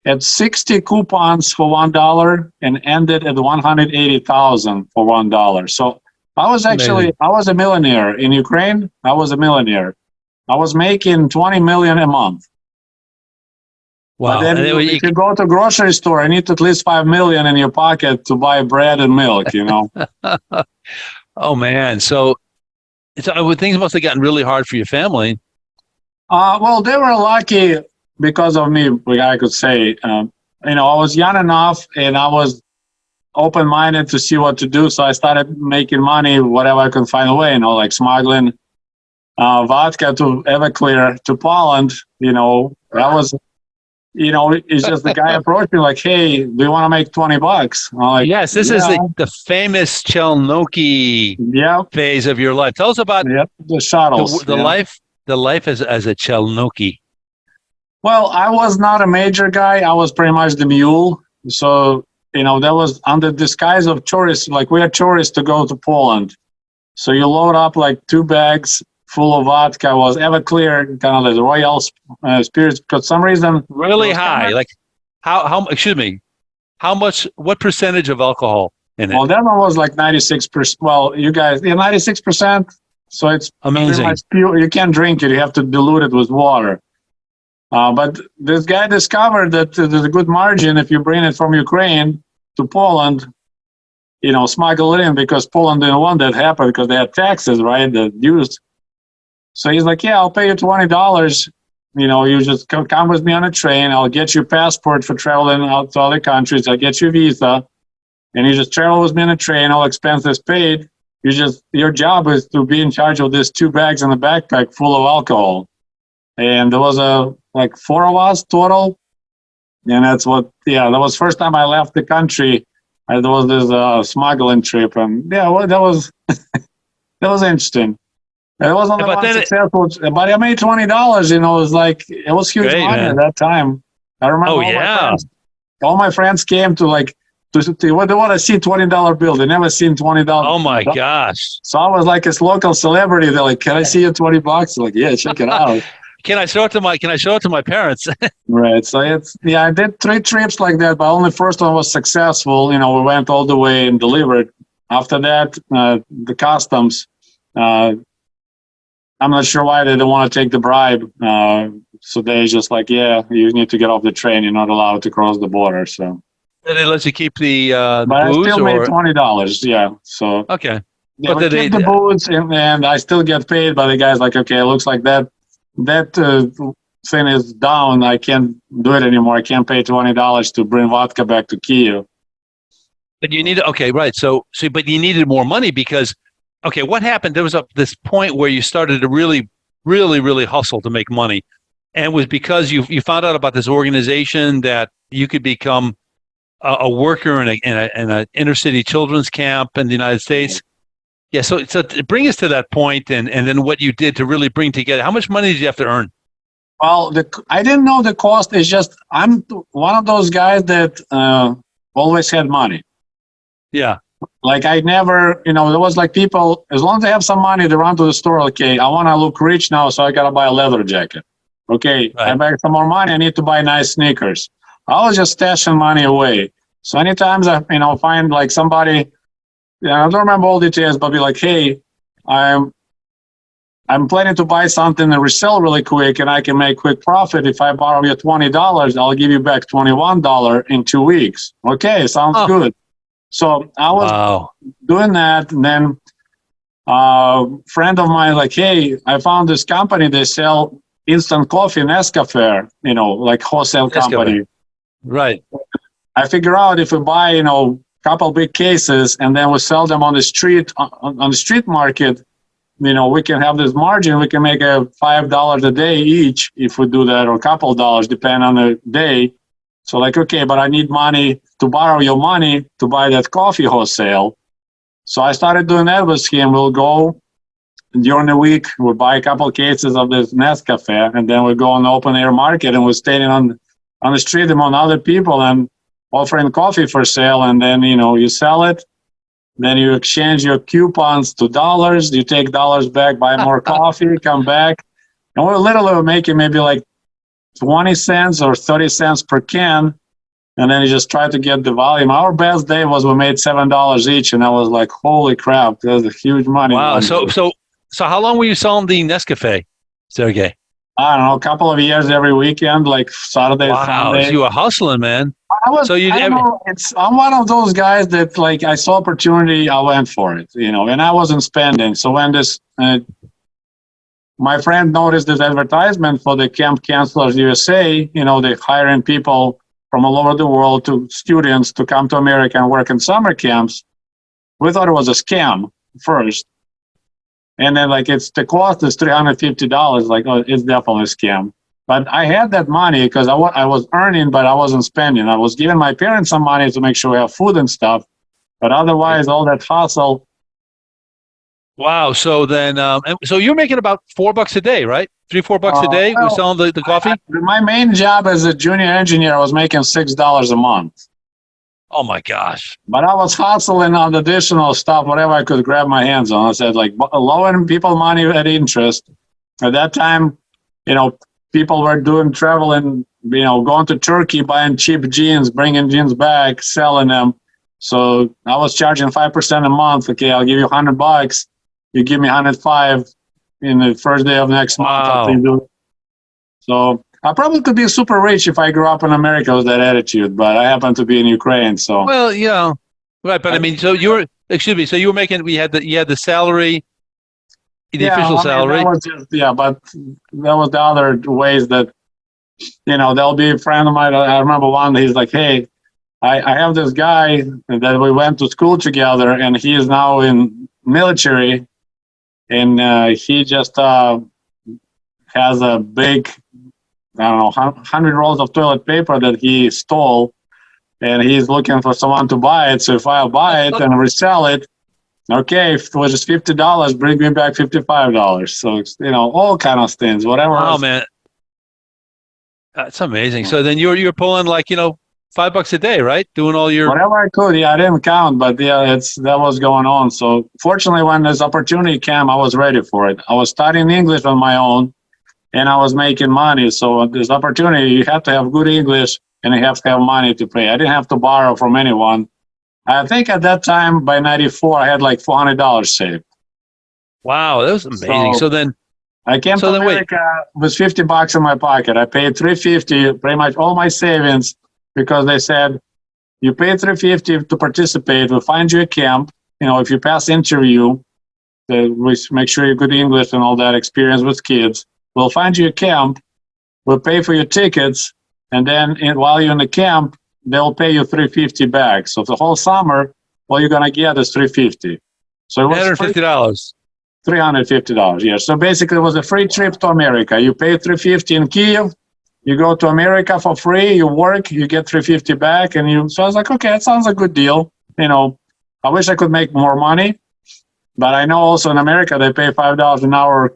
at 60 coupons for $1 and ended at 180,000 for $1. So I was a millionaire in Ukraine. I was a millionaire. I was making 20 million a month. Wow. But then if you go to a grocery store, I need at least 5 million in your pocket to buy bread and milk, Oh man. So things must have gotten really hard for your family. Well, they were lucky because of me, I could say. I was young enough and I was open-minded to see what to do. So I started making money, whatever I could find a way, like smuggling vodka to Everclear to Poland. That was, it's just the guy approached me like, hey, do you want to make $20? I'm like, yes, this is the famous Chelnoki phase of your life. Tell us about the shuttles. The life as a Chelnoki. Well, I was not a major guy. I was pretty much the mule. So, that was under disguise of tourists. Like we are tourists to go to Poland. So you load up like 2 bags full of vodka, was Everclear, kind of like the Royal spirits. For some reason, Really high. Like how? Excuse me. How much? What percentage of alcohol in it? Well, that one was like 96%. Well, you guys, 96%. So it's pretty Amazing. much pure. You can't drink it. You have to dilute it with water. But this guy discovered that there's a good margin if you bring it from Ukraine to Poland, smuggle it in, because Poland didn't want that happen because they had taxes, right? The dues. So he's like, yeah, I'll pay you $20. You just come with me on a train. I'll get you a passport for traveling out to other countries. I'll get you a visa. And you just travel with me on a train, all expenses paid. Your job is to be in charge of these 2 bags in the backpack full of alcohol. And there was like 4 of us total. And that was the first time I left the country. There was this smuggling trip. And that was, that was interesting. It wasn't successful, but I made $20. It was huge money at that time. I remember all my friends came to they want to see $20 bill. They never seen $20. Oh my gosh! So I was like this local celebrity. They're like, "Can I see your $20?" I'm like, yeah, check it out. Can I show it to my parents? Right. So I did 3 trips like that, but only first one was successful. We went all the way and delivered. After that, the customs. I'm not sure why they don't want to take the bribe. So they just like, yeah, you need to get off the train. You're not allowed to cross the border. So. Did they let you keep the but booze? I still made $20. Yeah. So. Okay. Yeah, but keep the booze and I still get paid. But the guy's like, okay, it looks like that thing is down. I can't do it anymore. I can't pay $20 to bring vodka back to Kyiv. But you need right. So but you needed more money because. Okay, what happened? There was this point where you started to really, really, really hustle to make money, and it was because you found out about this organization that you could become a worker in a inner city children's camp in the United States. Yeah, so bring us to that point, and then what you did to really bring together. How much money did you have to earn? Well, I didn't know the cost. It's just I'm one of those guys that always had money. Yeah. Like I never, there was like people, as long as they have some money, they run to the store. Okay, I want to look rich now, so I got to buy a leather jacket. Okay, right. I buy some more money, I need to buy nice sneakers. I was just stashing money away. So anytime I, find like somebody, I don't remember all details, but be like, hey, I'm planning to buy something and resell really quick, and I can make quick profit. If I borrow you $20, I'll give you back $21 in 2 weeks. Okay, sounds good. So I was doing that, and then a friend of mine like, hey, I found this company. They sell instant coffee, Nescafe, like wholesale company. Right. I figure out if we buy, couple big cases, and then we sell them on the street, on the street market, we can have this margin. We can make $5 a day each if we do that, or a couple dollars, depending on the day. So like, okay, but I need money to borrow your money to buy that coffee wholesale. So I started doing that with him. We'll go during the week, we'll buy a couple cases of this Nescafe, and then we'll go on the open air market, and we're standing on the street among other people and offering coffee for sale. And then, you sell it. Then you exchange your coupons to dollars. You take dollars back, buy more coffee, come back. And we're literally making maybe like 20 cents or 30 cents per can, and then you just try to get the volume. Our best day was we made $7 each, and I was like, holy crap, that's a huge money. Wow. So how long were you selling the Nescafe, Sergey? I don't know, a couple of years every weekend, like Saturday, Sunday. So you were hustling, man. I'm one of those guys that like I saw opportunity, I went for it, and I wasn't spending. So when this my friend noticed this advertisement for the Camp Counselors USA, they're hiring people from all over the world, to students to come to America and work in summer camps. We thought it was a scam first. And then the cost is $350. Like, oh, it's definitely a scam. But I had that money because I was earning, but I wasn't spending. I was giving my parents some money to make sure we have food and stuff. But otherwise, all that hustle. Wow. So then, so you're making about $4 a day, right? $3-4 a day with selling the coffee? My main job as a junior engineer, I was making $6 a month. Oh my gosh. But I was hustling on additional stuff, whatever I could grab my hands on. I said, like, loaning people money at interest. At that time, people were doing traveling, going to Turkey, buying cheap jeans, bringing jeans back, selling them. So I was charging 5% a month. Okay, I'll give you $100. You give me 105 in the first day of next month. So I probably could be super rich if I grew up in America with that attitude, but I happen to be in Ukraine. So well, right. But I mean, so you were making. You had the salary, the official salary. That was but that was the other ways that there'll be a friend of mine. I remember one. He's like, "Hey, I have this guy that we went to school together, and he is now in military, and he just has a big, 100 rolls of toilet paper that he stole, and he's looking for someone to buy it. So if I'll buy it and resell it, okay, if it was just $50, bring me back $55. So all kind of things, whatever. Oh man, that's amazing. So then you're pulling like $5 a day, right? Doing all your whatever I could. Yeah, I didn't count, but that was going on. So fortunately, when this opportunity came, I was ready for it. I was studying English on my own, and I was making money. So this opportunity, you have to have good English, and you have to have money to pay. I didn't have to borrow from anyone. I think at that time, by '94, I had like $400 saved. Wow, that was amazing. So then I came to America with $50 in my pocket. I paid $350, pretty much all my savings, because they said, you pay $350 to participate. We'll find you a camp. If you pass the interview, we make sure you're good English and all that experience with kids. We'll find you a camp. We'll pay for your tickets. And then while you're in the camp, they'll pay you $350 back. So the whole summer, all you're going to get is $350. So it was $350. $350, yeah. So basically it was a free trip to America. You pay $350 in Kyiv. You go to America for free, you work, you get $350 back, so I was like, okay, that sounds a good deal. I wish I could make more money, but I know also in America they pay $5 an hour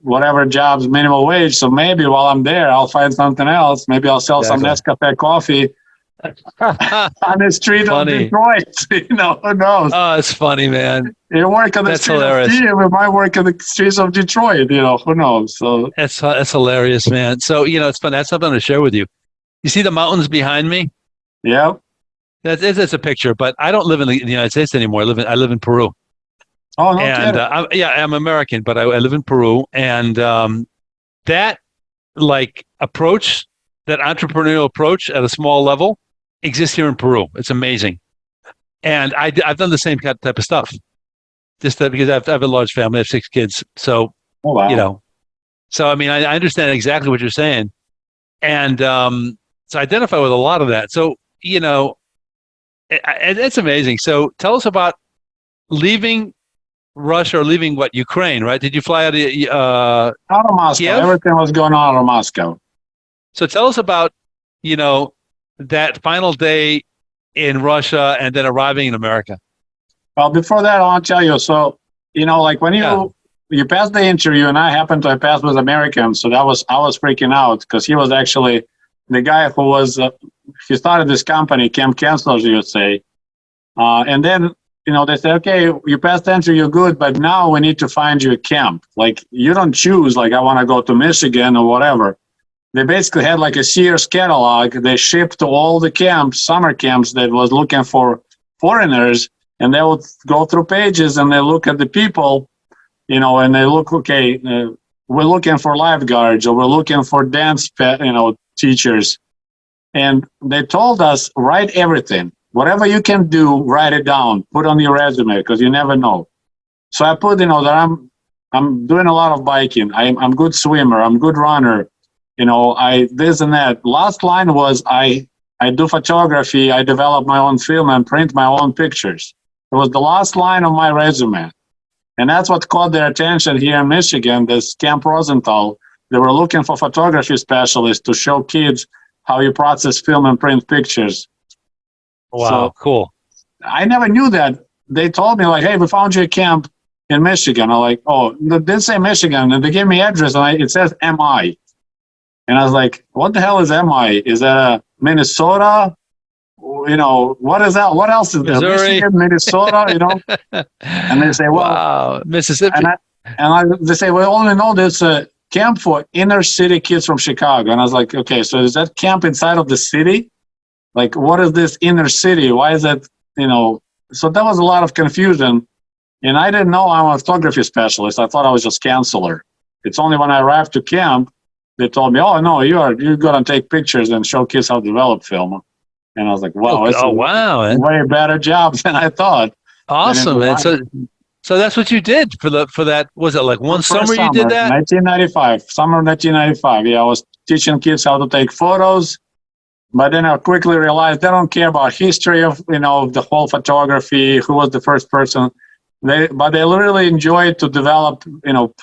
whatever jobs, minimum wage. So maybe while I'm there, I'll find something else. Maybe I'll sell some Nescafe coffee on the street of Detroit. Who knows? Oh, it's funny, man. You work on the street of Kyiv, we might work on the streets of Detroit. Who knows? So that's hilarious, man. So it's fun. That's something to share with you. You see the mountains behind me? Yeah. That's a picture, but I don't live in the United States anymore. I live in Peru. Oh, no. And I'm American, but I live in Peru, and that approach, that entrepreneurial approach at a small level, exists here in Peru. It's amazing, and I've done the same type of stuff. Just because I have a large family, I have 6 kids, so So I mean, I understand exactly what you're saying, and so I identify with a lot of that. So it's amazing. So tell us about leaving Russia or leaving Ukraine, right? Did you fly out of Moscow? Kiev? Everything was going on out of Moscow. So tell us about that final day in Russia and then arriving in America. Well, before that, I want to tell you. So when you passed the interview, and I happened to have passed with American, so I was freaking out because he was actually the guy who was he started this company, Camp Counselors USA, and then. They said, okay, you passed the interview, good, but now we need to find you a camp. You don't choose, I want to go to Michigan or whatever. They basically had a Sears catalog. They shipped to all the camps, summer camps that was looking for foreigners, and they would go through pages and they look at the people, and they look, okay, we're looking for lifeguards or we're looking for dance, teachers. And they told us, write everything. Whatever you can do, write it down, put on your resume, because you never know. So I put, that I'm doing a lot of biking. I'm good swimmer. I'm good runner. This and that. Last line was I do photography. I develop my own film and print my own pictures. It was the last line of my resume. And that's what caught their attention here in Michigan, this Camp Rosenthal. They were looking for photography specialists to show kids how you process film and print pictures. Wow, so, cool. I never knew that. They told me, hey, we found you a camp in Michigan. I'm like, oh, they didn't say Michigan. And they gave me address, and it says MI. And I was like, what the hell is MI? Is that Minnesota? what is that? What else is there? Missouri. Michigan, Minnesota, And they say, well, wow, Mississippi. They say, we only know there's a camp for inner city kids from Chicago. And I was like, okay, so is that camp inside of the city? Like, what is this inner city? Why is that, So that was a lot of confusion. And I didn't know I'm a photography specialist. I thought I was just counselor. It's only when I arrived to camp, they told me, oh, no, you're going to take pictures and show kids how to develop film. And I was like, wow, it's wow, way better job than I thought. Awesome, man. So that's what you did for that. Was it like one summer you did that? 1995, summer 1995. Yeah, I was teaching kids how to take photos. But then I quickly realized they don't care about history of, the whole photography, who was the first person. But they really enjoyed to develop, I don't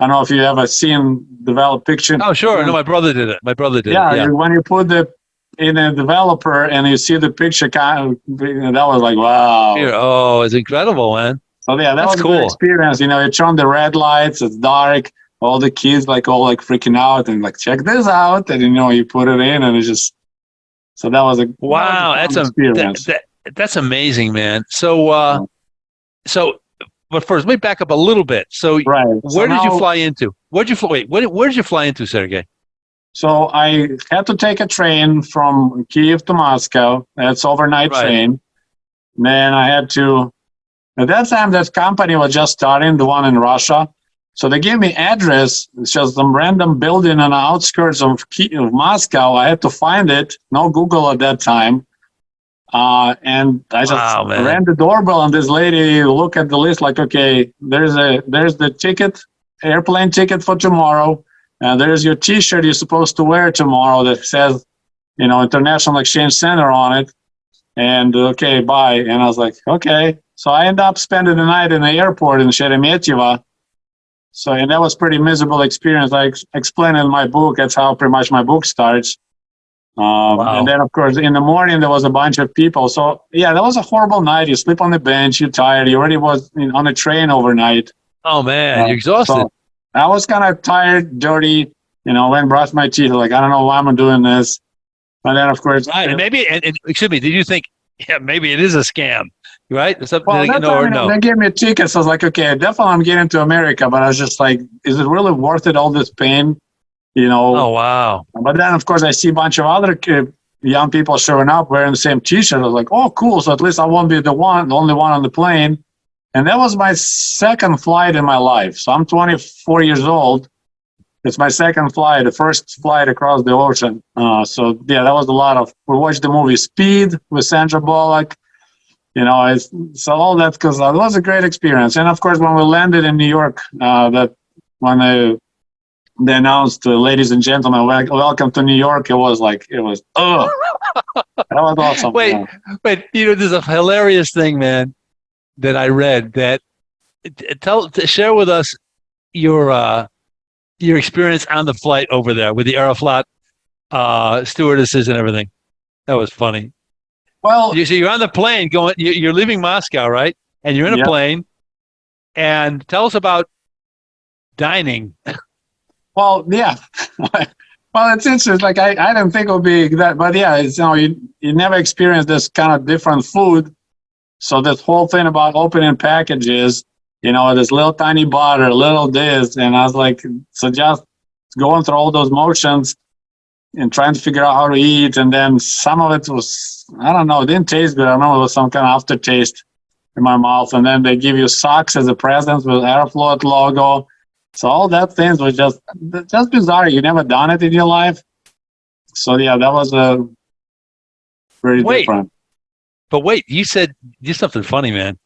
know if you ever seen develop picture. Oh, sure. No, my brother did it. Yeah. When you put in a developer and you see the picture, that was like, wow. Oh, it's incredible, man. So yeah, that was cool. A good experience. You turn the red lights, it's dark. All the kids all freaking out and check this out. And you put it in and it's just, so that was a wow. That's amazing, man. So, but first, let me back up a little bit. So, where did you fly into? Where did you fly into, Sergey? So I had to take a train from Kiev to Moscow. That's overnight train. Then I had to, at that time, that company was just starting, the one in Russia. So they gave me address. It's just some random building on the outskirts of Moscow. I had to find it. No Google at that time. And I just ran the doorbell, and this lady looked at the list like, okay, there's the ticket, airplane ticket for tomorrow. And there's your T-shirt you're supposed to wear tomorrow that says, International Exchange Center on it. And okay, bye. And I was like, okay. So I ended up spending the night in the airport in Sheremetyevo. So, and that was pretty miserable experience. I explained in my book. That's how pretty much my book starts. And then, of course, in the morning, there was a bunch of people. So, yeah, that was a horrible night. You sleep on the bench. You're tired. You already was on a train overnight. Oh, man, you're exhausted. So I was kind of tired, dirty, went and brushed my teeth. Like, I don't know why I'm doing this. And then, of course. Right. And maybe, excuse me, did you think, maybe it is a scam, right? No. They gave me a ticket. So I was like, okay, definitely I'm getting to America. But I was just like, is it really worth it, all this pain? Oh, wow. But then, of course, I see a bunch of other young people showing up wearing the same T-shirt. I was like, oh, cool. So at least I won't be the only one on the plane. And that was my second flight in my life. So I'm 24 years old. It's my second flight, the first flight across the ocean. So, yeah, that was a lot of... We watched the movie Speed with Sandra Bullock. So all that, because it was a great experience. And, of course, when we landed in New York, when they announced, ladies and gentlemen, welcome to New York, that was awesome. Wait, there's a hilarious thing, man, that I read that share with us your experience on the flight over there with the Aeroflot stewardesses and everything. That was funny. Well, you're on the plane you're leaving Moscow, right? And you're in a plane. And tell us about dining. Well, yeah. Well, it's interesting. Like I didn't think it would be that, but yeah, it's you never experienced this kind of different food. So this whole thing about opening packages, this little tiny butter, little this, and I was like, so just going through all those motions and trying to figure out how to eat, and then some of it was, I don't know, it didn't taste good. I remember it was some kind of aftertaste in my mouth, and then they give you socks as a present with Aeroflot logo. So all that things was just bizarre. You never done it in your life. So yeah, that was very different. But wait, you said something funny, man.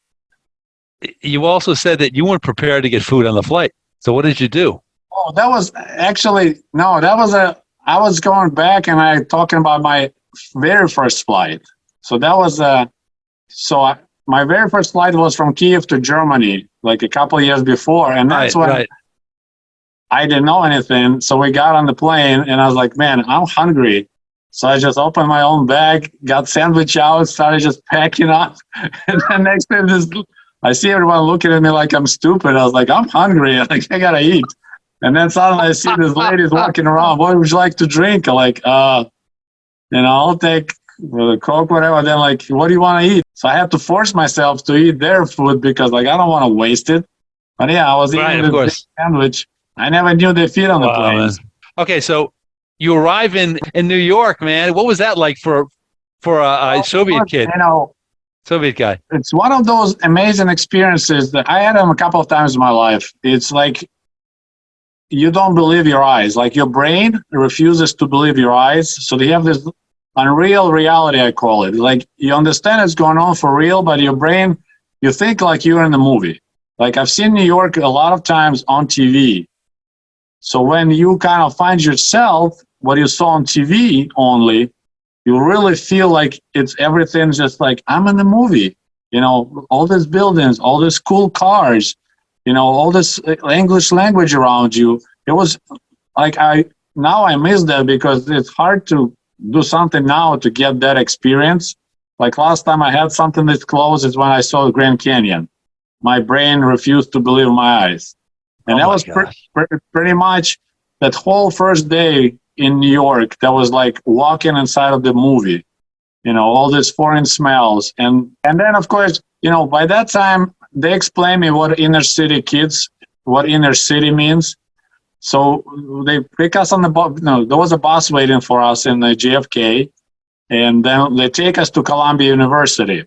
You also said that you weren't prepared to get food on the flight. So what did you do? Oh, that was actually, no, that was I was going back and talking about my very first flight. So that was my very first flight was from Kiev to Germany, like a couple of years before. And that's when I didn't know anything. So we got on the plane and I was like, man, I'm hungry. So I just opened my own bag, got sandwich out, started just packing up. And then next thing I see everyone looking at me like I'm stupid. I was like, I'm hungry. I got to eat. And then suddenly I see these ladies walking around. What would you like to drink? I'm like, I'll take with a Coke, whatever. Then like, what do you want to eat? So I had to force myself to eat their food because like I don't want to waste it. But yeah, I was eating this big sandwich. I never knew they feed on the planes. Man. Okay, so you arrive in New York, man. What was that like for a Soviet kid? You know, Soviet guy. It's one of those amazing experiences that I had them a couple of times in my life. It's like you don't believe your eyes. Like your brain refuses to believe your eyes. So they have this unreal reality, I call it. Like you understand it's going on for real, but your brain, you think like you're in the movie. Like I've seen New York a lot of times on TV. So when you kind of find yourself, what you saw on TV only, you really feel like it's everything just like I'm in the movie. You know, all these buildings, all these cool cars, you know, all this English language around you. It was like now I miss that because it's hard to do something now to get that experience. Like last time I had something this close is when I saw the Grand Canyon. My brain refused to believe my eyes. And that was pretty much that whole first day in New York. That was like walking inside of the movie, you know, all these foreign smells. And then, of course, you know, by that time, they explained me what inner city means. So they pick us on the bus. No, there was a bus waiting for us in the JFK. And then they take us to Columbia University.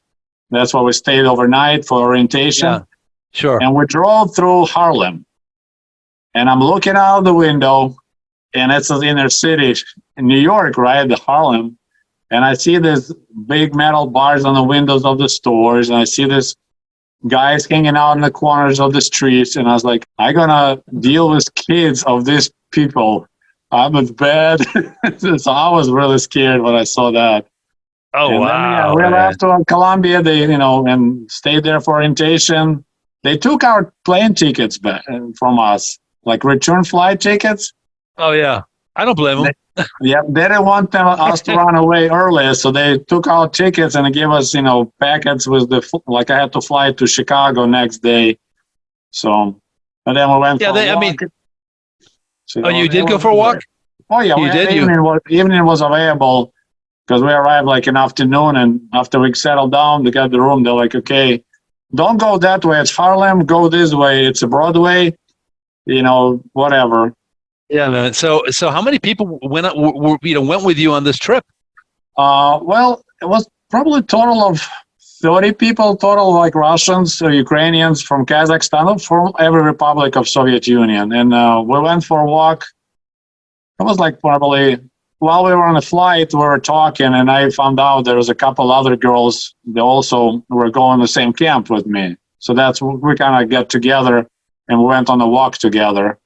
That's where we stayed overnight for orientation. Yeah, sure. And we drove through Harlem. And I'm looking out the window, and it's the inner city in New York, right? The Harlem. And I see these big metal bars on the windows of the stores. And I see this guys hanging out in the corners of the streets. And I was like, I'm going to deal with kids of these people. I'm in bed. So I was really scared when I saw that. Oh, and wow. Then, we left to Columbia, and stayed there for orientation. They took our plane tickets back from us, like return flight tickets. Oh, yeah. I don't blame them. They didn't want us to run away early, so they took our tickets and gave us, packets with I had to fly to Chicago next day. So, and then we went for a walk. You did go for a walk? Oh, yeah. Evening was available because we arrived like in afternoon, and after we settled down, they got the room. They're like, okay, don't go that way. It's Harlem. Go this way. It's a Broadway, whatever. Yeah, man. So how many people went with you on this trip? Well, it was probably a total of 30 people, like Russians, Ukrainians from Kazakhstan, from every republic of Soviet Union. And we went for a walk. It was like probably while we were on the flight, we were talking, and I found out there was a couple other girls that also were going to the same camp with me. So that's we kind of got together and we went on a walk together,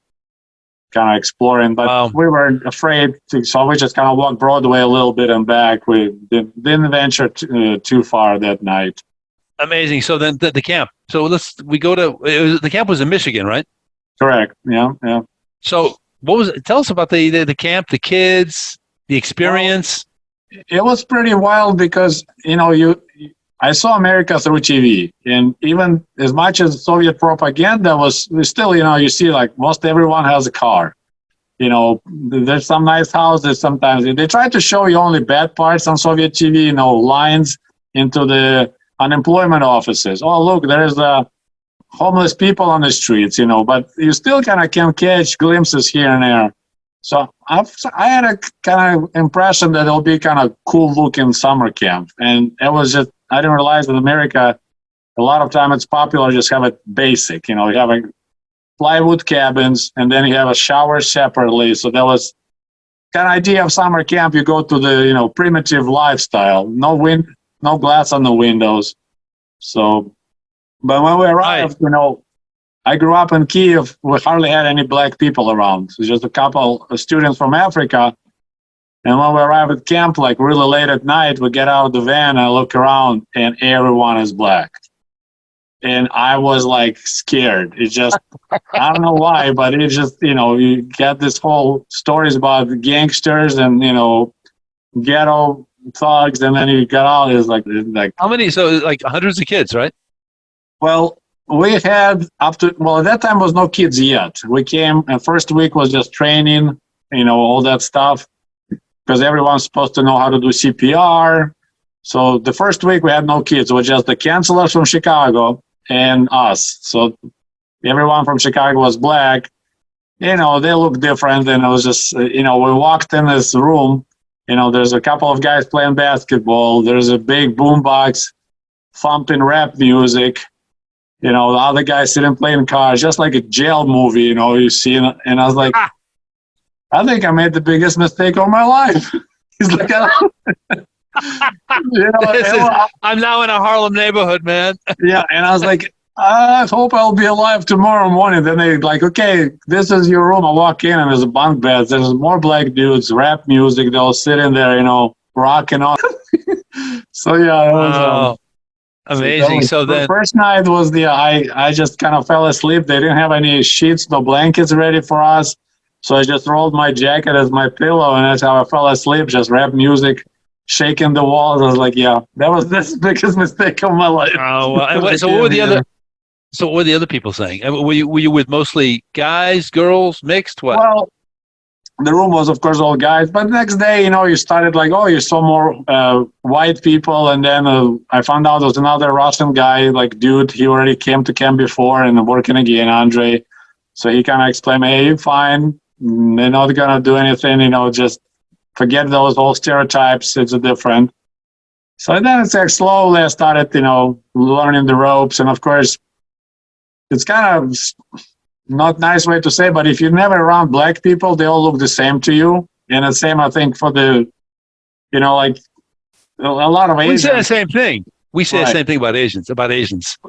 kind of exploring. But we were afraid, so we just kind of walked Broadway a little bit and back. We didn't venture too far that night. Amazing. So then the camp. So the camp was in Michigan, right? Correct. Yeah. So tell us about the camp, the kids, the experience. Well, it was pretty wild because, I saw America through TV, and even as much as Soviet propaganda was still, you see like most everyone has a car. There's some nice houses sometimes. They try to show you only bad parts on Soviet TV, lines into the unemployment offices. Oh, look, there's homeless people on the streets, but you still kind of can catch glimpses here and there. So I had a kind of impression that it'll be kind of cool looking summer camp. And it was just, I didn't realize that America, a lot of time it's popular, just have it basic, you have a plywood cabins and then you have a shower separately. So that was kind of idea of summer camp. You go to the, primitive lifestyle, no glass on the windows. So, but when we arrived, I grew up in Kiev. We hardly had any black people around. So just a couple of students from Africa. And when we arrive at camp, like really late at night, we get out of the van and I look around and everyone is black. And I was like scared. It just, I don't know why, but it just, you get this whole stories about gangsters and, ghetto thugs. And then you get out, it's like. How many? So like hundreds of kids, right? Well, we had at that time was no kids yet. We came and first week was just training, all that stuff. Because everyone's supposed to know how to do CPR, So the first week we had no kids. It was just the counselors from Chicago and us. So everyone from Chicago was black. They look different. And it was just, we walked in this room. There's a couple of guys playing basketball. There's a big boombox thumping rap music. The other guys sitting playing cards, just like a jail movie, you see. And I was like, I think I made the biggest mistake of my life. He's like, I'm now in a Harlem neighborhood, man. Yeah, and I was like, I hope I'll be alive tomorrow morning. Then they like, okay, this is your room. I walk in and there's a bunk bed. There's more black dudes, rap music. They'll sit in there, rocking on. So yeah, it was amazing. So the then first night was I just kind of fell asleep. They didn't have any sheets, no blankets ready for us. So I just rolled my jacket as my pillow, and that's how I fell asleep. Just rap music, shaking the walls. I was like, yeah, that was the biggest mistake of my life. Oh, well, so what were the other? So what were the other people saying? Were you with mostly guys, girls, mixed? What? Well, the room was, of course, all guys. But next day, you started like, oh, you saw more white people. And then I found out there was another Russian guy, like, dude, he already came to camp before and working again, Andre. So he kind of explained, hey, you're fine. They're not going to do anything, just forget those old stereotypes. It's different. So then it's like slowly I started, learning the ropes. And of course, it's kind of not nice way to say, but if you're never around black people, they all look the same to you. And the same, I think, for the, like a lot of Asians. We say the same thing. We say the same thing about Asians.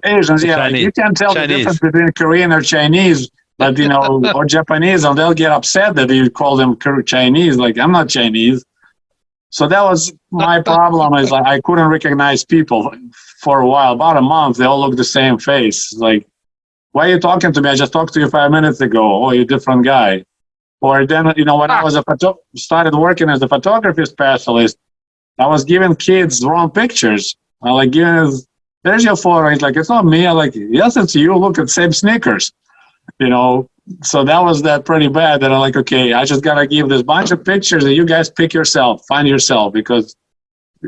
Asians, yeah. Like you can tell the difference between Korean or Chinese, but, or Japanese, and they'll get upset that you call them Chinese. Like, I'm not Chinese. So that was my problem is like I couldn't recognize people for a while. About a month, they all look the same face. Like, why are you talking to me? I just talked to you 5 minutes ago. Oh, you're a different guy. Or then, when I was started working as a photography specialist, I was giving kids wrong pictures. I like giving, there's your photo. He's like, it's not me. I'm like, yes, it's you. Look at same sneakers. So that was pretty bad that I'm like, okay, I just got to give this bunch of pictures and you guys pick yourself, find yourself, because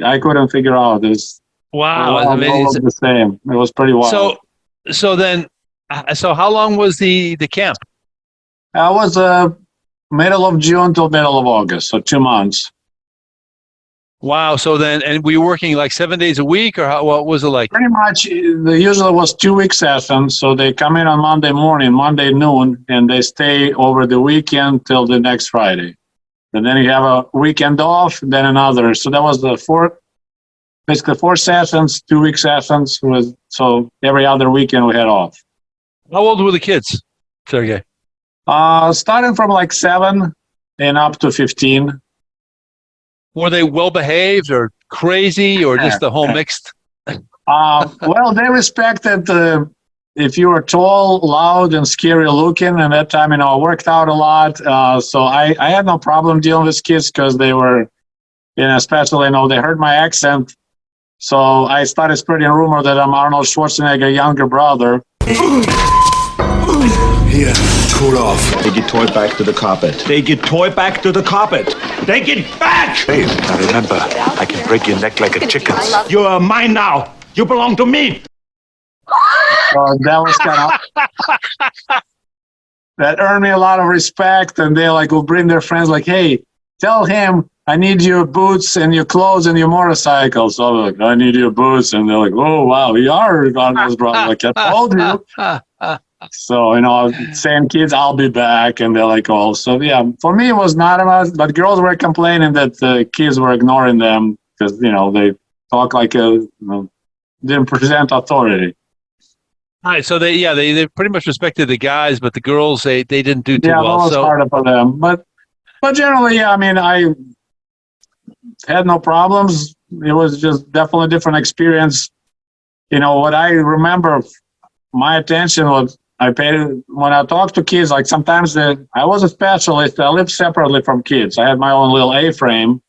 I couldn't figure out this. Wow. It was amazing. The same. It was pretty wild. So how long was the camp? I was middle of June till middle of August, so 2 months. Wow. So then, and were you working like 7 days a week, or what was it like? Pretty much. Usually was 2 week sessions. So they come in on Monday morning, Monday noon, and they stay over the weekend till the next Friday. And then you have a weekend off, then another. So that was basically 4 sessions, 2 week sessions. So every other weekend we had off. How old were the kids, Sergey? Starting from like 7 and up to 15. Were they well behaved or crazy or just the whole mixed? Well, they respected if you were tall, loud, and scary looking. And that time, I worked out a lot. So I had no problem dealing with kids because they were, especially, they heard my accent. So I started spreading a rumor that I'm Arnold Schwarzenegger's younger brother. Here, cool off. Take your toy back to the carpet. Take your toy back to the carpet. Take it back! Hey, now remember, I can break your neck like a chicken's. You're mine now. You belong to me. So that was kind of... that earned me a lot of respect, and they will bring their friends hey, tell him I need your boots and your clothes and your motorcycle. So I'm like, I need your boots. And they're like, oh, wow, you are Arnold's brother. Like, I told you. So, saying kids, I'll be back. And they're like, oh, so yeah, for me, it was not enough. But girls were complaining that the kids were ignoring them because, they talk like didn't present authority. All right. So they pretty much respected the guys, but the girls, they didn't do too well. Yeah, that was harder for them. But generally, yeah, I had no problems. It was just definitely a different experience. What I remember, my attention was I paid when I talked to kids. Like sometimes I was a specialist. I lived separately from kids. I had my own little A-frame.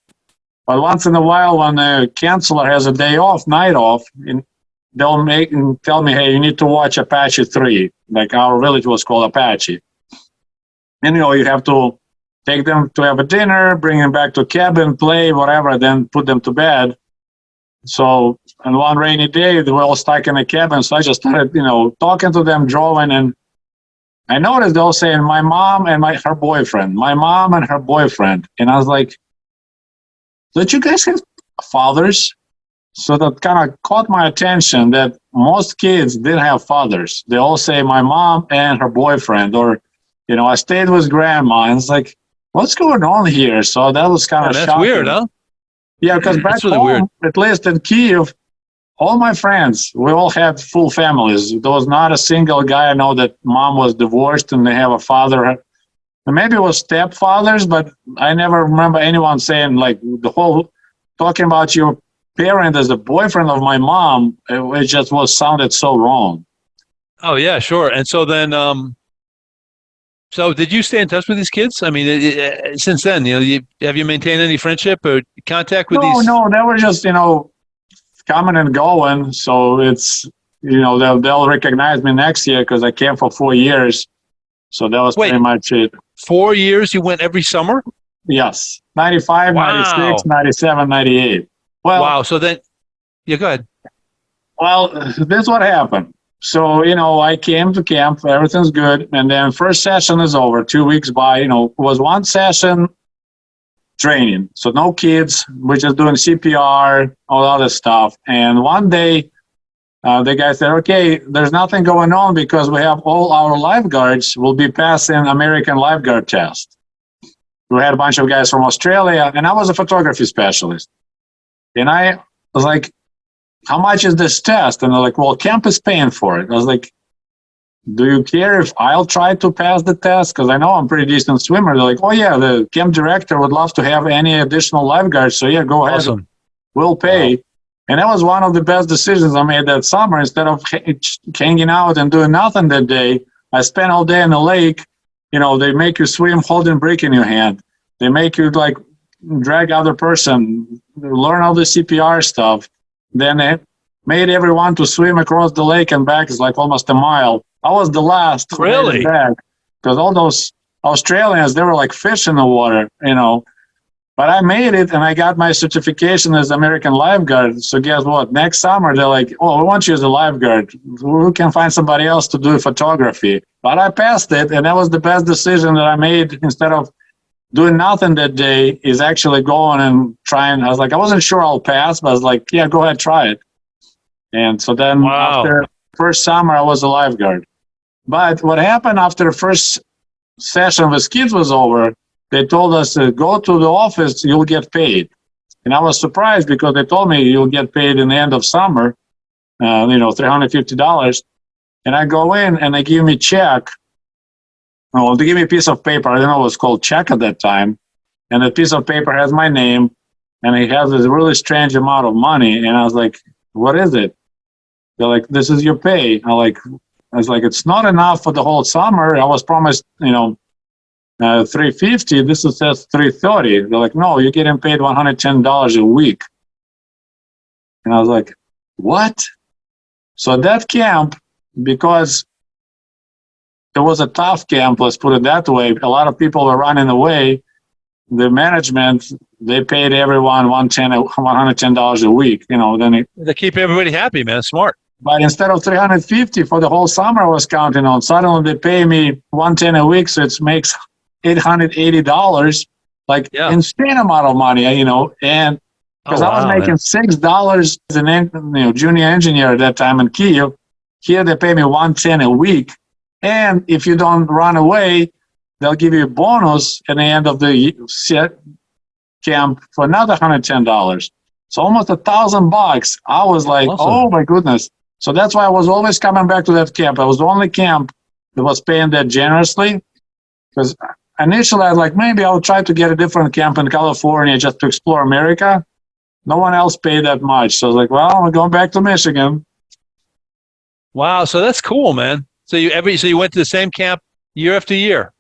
But once in a while, when the counselor has a day off, night off, they'll tell me, hey, you need to watch Apache 3. Like our village was called Apache. And you have to take them to have a dinner, bring them back to cabin, play, whatever, then put them to bed. So on one rainy day, they were all stuck in a cabin. So I just started, talking to them, drawing, and I noticed they all saying my mom and her boyfriend, my mom and her boyfriend. And I was like, don't you guys have fathers? So that kind of caught my attention that most kids didn't have fathers. They all say my mom and her boyfriend, or, I stayed with grandma. And it's like, what's going on here? So that was kind of that's shocking. weird, huh? Yeah, because back really home, weird. at least in Kyiv, all my friends, we all had full families. There was not a single guy I know that mom was divorced and they have a father. Maybe it was stepfathers, but I never remember anyone saying like the whole talking about your parent as the boyfriend of my mom. It just sounded so wrong. Oh yeah, sure. And so then, so did you stay in touch with these kids? I mean, since then, have you maintained any friendship or contact with these? No, they were just coming and going. So it's they'll recognize me next year because I came for 4 years. So that was pretty much it. 4 years you went every summer? Yes. 95, Wow. 96, 97, 98. Well, wow. So then, yeah, go ahead. Well, this is what happened. So, I came to camp, everything's good. And then first session is over, 2 weeks by, it was one session training. So no kids, we're just doing CPR, all other stuff. And one day, the guy said, okay, there's nothing going on because we have all our lifeguards will be passing American lifeguard test. We had a bunch of guys from Australia, and I was a photography specialist. And I was like, how much is this test? And they're like, well, camp is paying for it. I was like, do you care if I'll try to pass the test? Because I know I'm a pretty decent swimmer. They're like, oh, yeah, the camp director would love to have any additional lifeguards. So, yeah, go ahead. Awesome. We'll pay. Wow. And that was one of the best decisions I made that summer. Instead of hanging out and doing nothing that day, I spent all day in the lake. They make you swim holding brick in your hand. They make you like drag other person, learn all the CPR stuff. Then they made everyone to swim across the lake and back. It's like almost a mile. I was the last. Really? Back because all those Australians, they were like fish in the water, But I made it, and I got my certification as American lifeguard. So guess what? Next summer, they're like, oh, we want you as a lifeguard. We can find somebody else to do photography. But I passed it, and that was the best decision that I made. Instead of doing nothing that day, is actually going and trying. I was like, I wasn't sure I'll pass, but I was like, yeah, go ahead, try it. And so then after first summer, I was a lifeguard. But what happened after the first session with kids was over, they told us to go to the office, you'll get paid. And I was surprised because they told me you'll get paid in the end of summer, $350. And I go in and they give me a check. Well, they give me a piece of paper. I don't know what it was called check at that time. And the piece of paper has my name and it has this really strange amount of money. And I was like, what is it? They're like, this is your pay. I was like, it's not enough for the whole summer. I was promised, $350. This says $330. They're like, no, you're getting paid $110 a week. And I was like, what? So that camp, because it was a tough camp, let's put it that way. A lot of people were running away. The management, they paid everyone $110 a week. Then they keep everybody happy, man. Smart. But instead of $350 for the whole summer, I was counting on. Suddenly they pay me $110 a week, so it makes $880, insane amount of money, and because I was making $6 as an junior engineer at that time in Kyiv. Here they pay me $110 a week, and if you don't run away, they'll give you a bonus at the end of the camp for another $110. So almost $1,000. I was like, awesome. Oh my goodness. So that's why I was always coming back to that camp. I was the only camp that was paying that generously, because initially I was like, maybe I'll try to get a different camp in California just to explore America. No one else paid that much. So I was like, well, I'm going back to Michigan. Wow. So that's cool, man. So you went to the same camp year after year.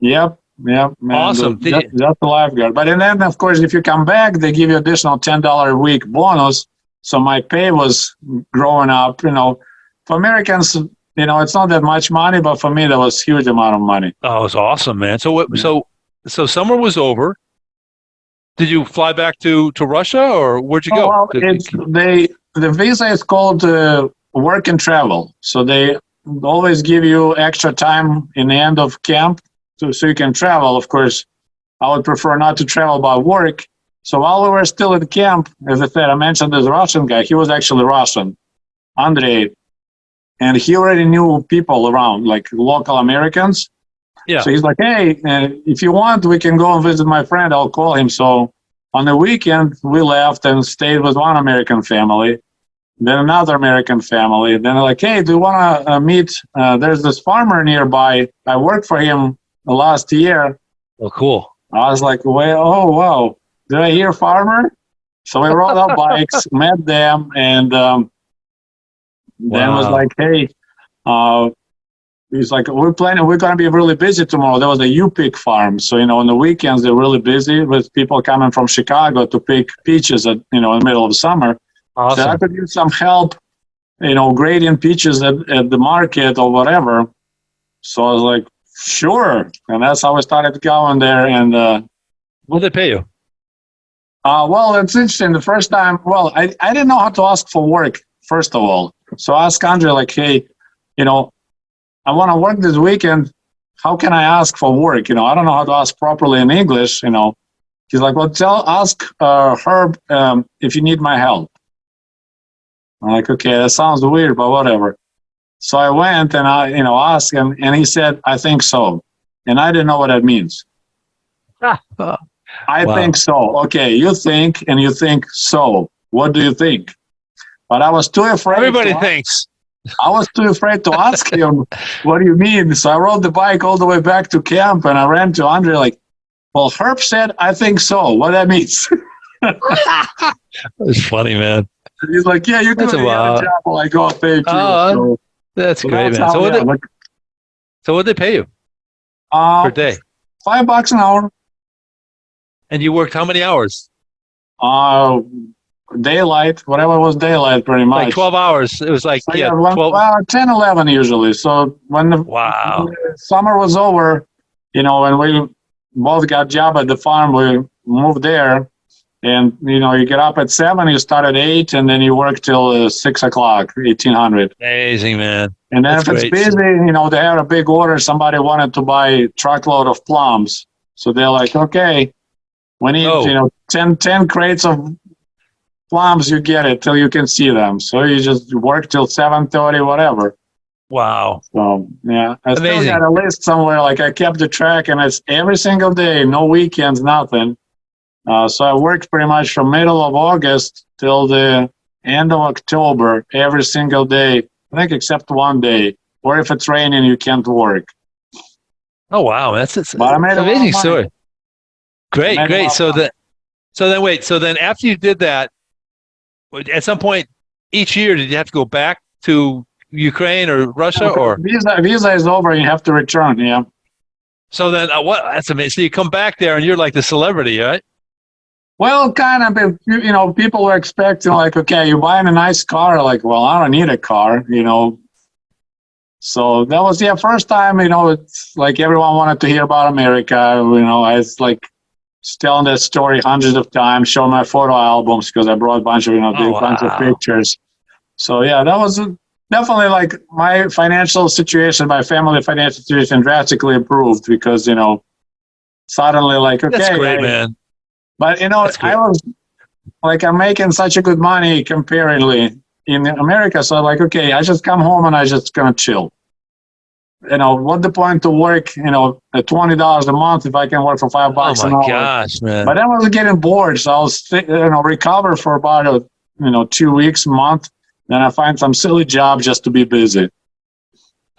Yep. Man, awesome. That's the lifeguard. But then, of course, if you come back, they give you additional $10 a week bonus. So my pay was growing up. For Americans, it's not that much money, but for me, that was a huge amount of money. Oh, it was awesome, man. So summer was over. did you fly back to Russia, or where'd you go? Well, the visa is called work and travel. So they always give you extra time in the end of camp so you can travel. Of course, I would prefer not to travel by work. So while we were still at camp, as I said, I mentioned this Russian guy. He was actually Russian, Andrei, and he already knew people around, like local Americans. Yeah. So he's like, hey, if you want, we can go and visit my friend. I'll call him. So on the weekend, we left and stayed with one American family, then another American family. Then they're like, hey, do you want to meet? There's this farmer nearby. I worked for him last year. Oh, cool. I was like, well, oh, wow. Did I hear farmer? So we rode our bikes, met them, and then was like, hey, he's like, we're going to be really busy tomorrow. There was a U-pick farm. So, on the weekends, they're really busy with people coming from Chicago to pick peaches in the middle of summer. Awesome. So I could use some help, grading peaches at the market or whatever. So I was like, sure. And that's how I started going there. And what did they pay you? well, it's interesting. The first time, I didn't know how to ask for work, first of all. So I asked Andre, like, hey, I want to work this weekend. How can I ask for work? I don't know how to ask properly in English. He's like, well, ask Herb if you need my help. I'm like, okay, that sounds weird, but whatever. So I went and I, asked him, and he said, I think so. And I didn't know what that means. I think so. Okay, you think, and you think so. What do you think? But I was too afraid. Everybody thinks. I was too afraid to ask him, what do you mean? So I rode the bike all the way back to camp, and I ran to Andre like, well, Herb said, I think so. What that means? It's funny, man. He's like, yeah, you're doing a job. I'm like, oh, thank you. So, that's great, man. So what did they pay you per day? $5 an hour. And you worked how many hours? Daylight, whatever was daylight, pretty much. Like 12 hours. It was like, 12. Well, 10, 11 usually. So when the summer was over, when we both got job at the farm, we moved there. And, you get up at 7, you start at 8, and then you work till 6 o'clock, 1800. Amazing, man. And then if it's busy, they had a big order. Somebody wanted to buy a truckload of plums. So they're like, okay, we need, 10 crates of plums, you get it till you can see them. So you just work till 7:30, whatever. Wow. So, yeah. I Amazing. still got a list somewhere. Like I kept the track, and it's every single day, no weekends, nothing. So I worked pretty much from middle of August till the end of October, every single day, I think except one day. Or if it's raining, you can't work. Oh, wow. That's but I made an amazing story. Great. So then after you did that, at some point each year, did you have to go back to Ukraine or Russia? Or visa is over, and you have to return, yeah. So then that's amazing. So you come back there and you're like the celebrity, right? Well, kind of, people were expecting like, okay, you're buying a nice car. Like, well, I don't need a car, So that was, first time, it's like everyone wanted to hear about America. I was like telling that story hundreds of times, showing my photo albums because I brought a bunch of, bunch of pictures. So, yeah, that was definitely like my financial situation, my family financial situation drastically improved because, suddenly like, okay. That's great, man. But, I was like, I'm making such a good money comparatively in America. So like, okay, I just come home and I just gonna chill. What the point to work, at $20 a month if I can work for $5 an hour? Oh my gosh, man. But then I was getting bored. So I was, recover for about, 2 weeks, a month. Then I find some silly job just to be busy.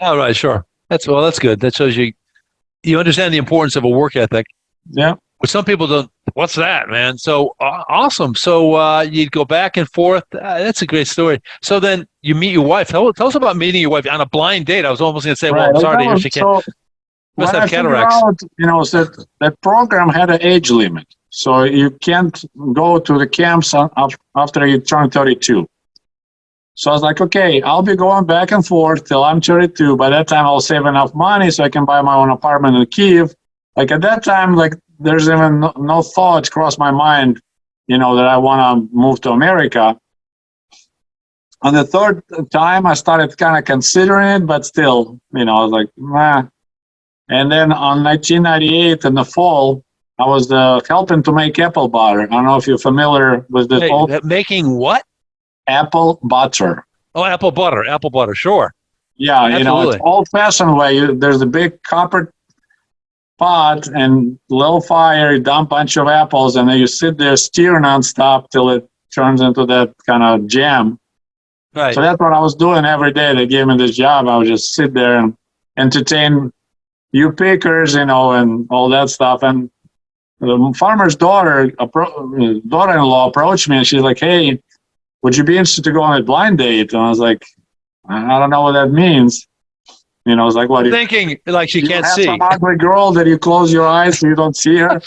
All right, sure. That's good. That shows you understand the importance of a work ethic. Yeah. But some people don't. What's that, man? So awesome. So you'd go back and forth. That's a great story. So then you meet your wife. Tell us about meeting your wife on a blind date. I was almost going to say, well, I'm sorry to hear she can't. Must have cataracts. That program had an age limit. So you can't go to the camps after you turn 32. So I was like, okay, I'll be going back and forth till I'm 32. By that time, I'll save enough money so I can buy my own apartment in Kyiv. Like at that time, like there's even no thought crossed my mind, that I want to move to America. On the third time, I started kind of considering it, but still, I was like, nah. And then on 1998 in the fall, I was helping to make apple butter. I don't know if you're familiar with this. Making what? Apple butter. Oh, apple butter, sure. Yeah, Absolutely. it's old-fashioned way. There's a big copper pot and low fire, you dump a bunch of apples, and then you sit there, stir nonstop till it turns into that kind of jam. Right. So that's what I was doing every day. They gave me this job. I would just sit there and entertain you pickers, and all that stuff. And the farmer's daughter-in-law approached me, and she's like, "Hey, would you be interested to go on a blind date?" And I was like, "I don't know what that means." I was like, "What?" Thinking like she can't have see. Some ugly girl that you close your eyes so you don't see her.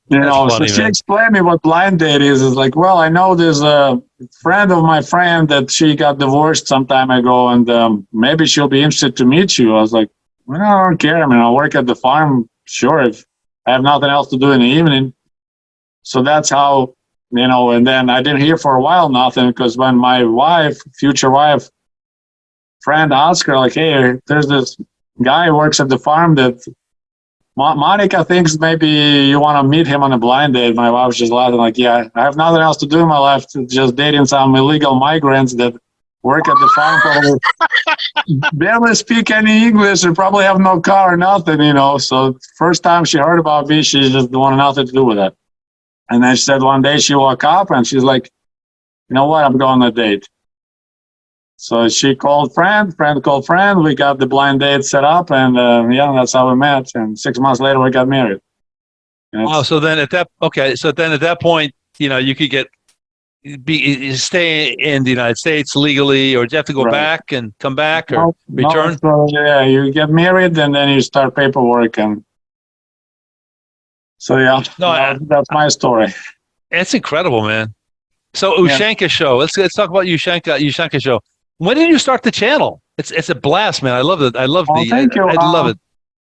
Funny, so she man. explained me what blind date is. It's like, well, I know there's a friend of my friend that she got divorced some time ago, and maybe she'll be interested to meet you. I was like, well, I don't care. I mean, I'll work at the farm, sure, if I have nothing else to do in the evening. So that's how, and then I didn't hear for a while nothing, because when my future wife, friend asked her, like, hey, there's this guy who works at the farm that Monica thinks maybe you want to meet him on a blind date. My wife was just laughing, like, yeah, I have nothing else to do in my life, to just dating some illegal migrants that work at the farm, probably barely speak any English and probably have no car or nothing, So first time she heard about me, she just wanted nothing to do with it. And then she said one day she woke up and she's like, you know what, I'm going on a date. So she called friend called friend. We got the blind date set up, and that's how we met. And 6 months later, we got married. Oh, so then at that point, you could stay in the United States legally, or do you have to go back and come back or return? No, so, yeah, you get married and then you start paperwork, and so that's my story. It's incredible, man. So Ushanka Show. Let's talk about Ushanka Show. When did you start the channel? It's a blast, man. I love it. Thank you. I love it.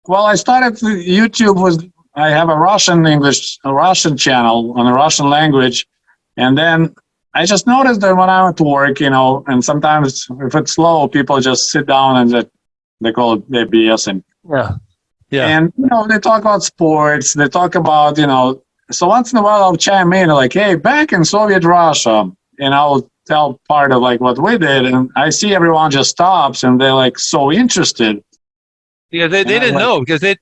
Well, I started YouTube. I have a Russian channel on the Russian language, and then I just noticed that when I went to work, and sometimes if it's slow, people just sit down and they call it BSing. Yeah. And they talk about sports. They talk about So once in a while I'll chime in like, hey, back in Soviet Russia, and I'll tell part of like what we did, and I see everyone just stops and they're like so interested. Yeah, they didn't know, because they're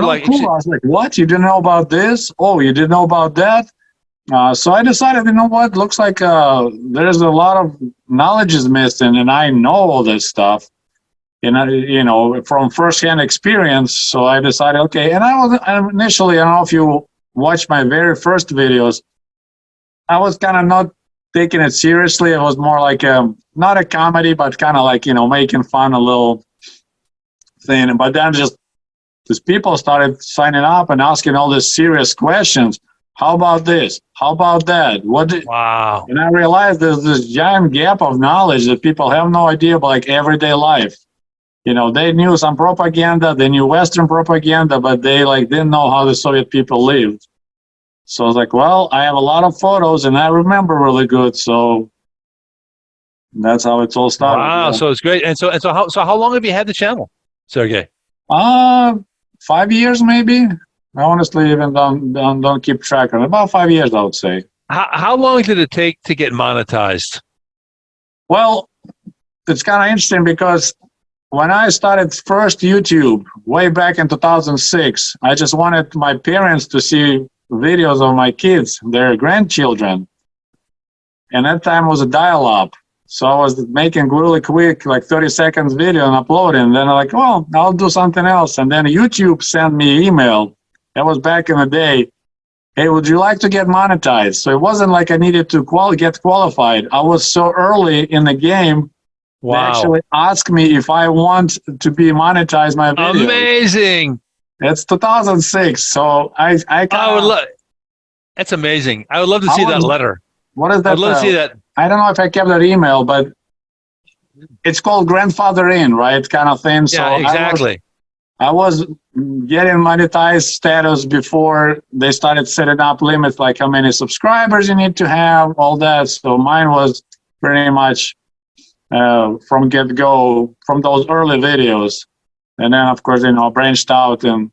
like, cool. I was like, what? You didn't know about this? Oh, you didn't know about that? So I decided, what? Looks like there's a lot of knowledge is missing, and I know all this stuff, from firsthand experience. So I decided, okay. And initially, I don't know if you watched my very first videos, I was kind of not taking it seriously. It was more like not a comedy, but kind of like, making fun, a little thing. But then just these people started signing up and asking all these serious questions. How about this? How about that? Wow. And I realized there's this giant gap of knowledge that people have no idea about, like everyday life. They knew some propaganda, they knew Western propaganda, but they didn't know how the Soviet people lived. So I was like, well, I have a lot of photos and I remember really good. So that's how it's all started. Wow. Yeah. So it's great. And so how long have you had the channel, Sergey? 5 years, maybe. I honestly even don't keep track of it. About 5 years, I would say. How long did it take to get monetized? Well, it's kind of interesting because when I started first YouTube way back in 2006, I just wanted my parents to see videos of my kids, their grandchildren. And that time was a dial-up. So I was making really quick, 30 seconds video and uploading. And then I'm like, well, I'll do something else. And then YouTube sent me an email. That was back in the day. Hey, would you like to get monetized? So it wasn't like I needed to get qualified. I was so early in the game. Wow. They actually asked me if I want to be monetized my video. Amazing. It's 2006. So I would love. That's amazing. I would love to see that letter. What is that? I'd love to see that. I don't know if I kept that email, but it's called grandfather in, right? Kind of thing. Yeah, so exactly. I was getting monetized status before they started setting up limits, like how many subscribers you need to have, all that. So mine was pretty much from get-go, from those early videos. And then, of course, branched out and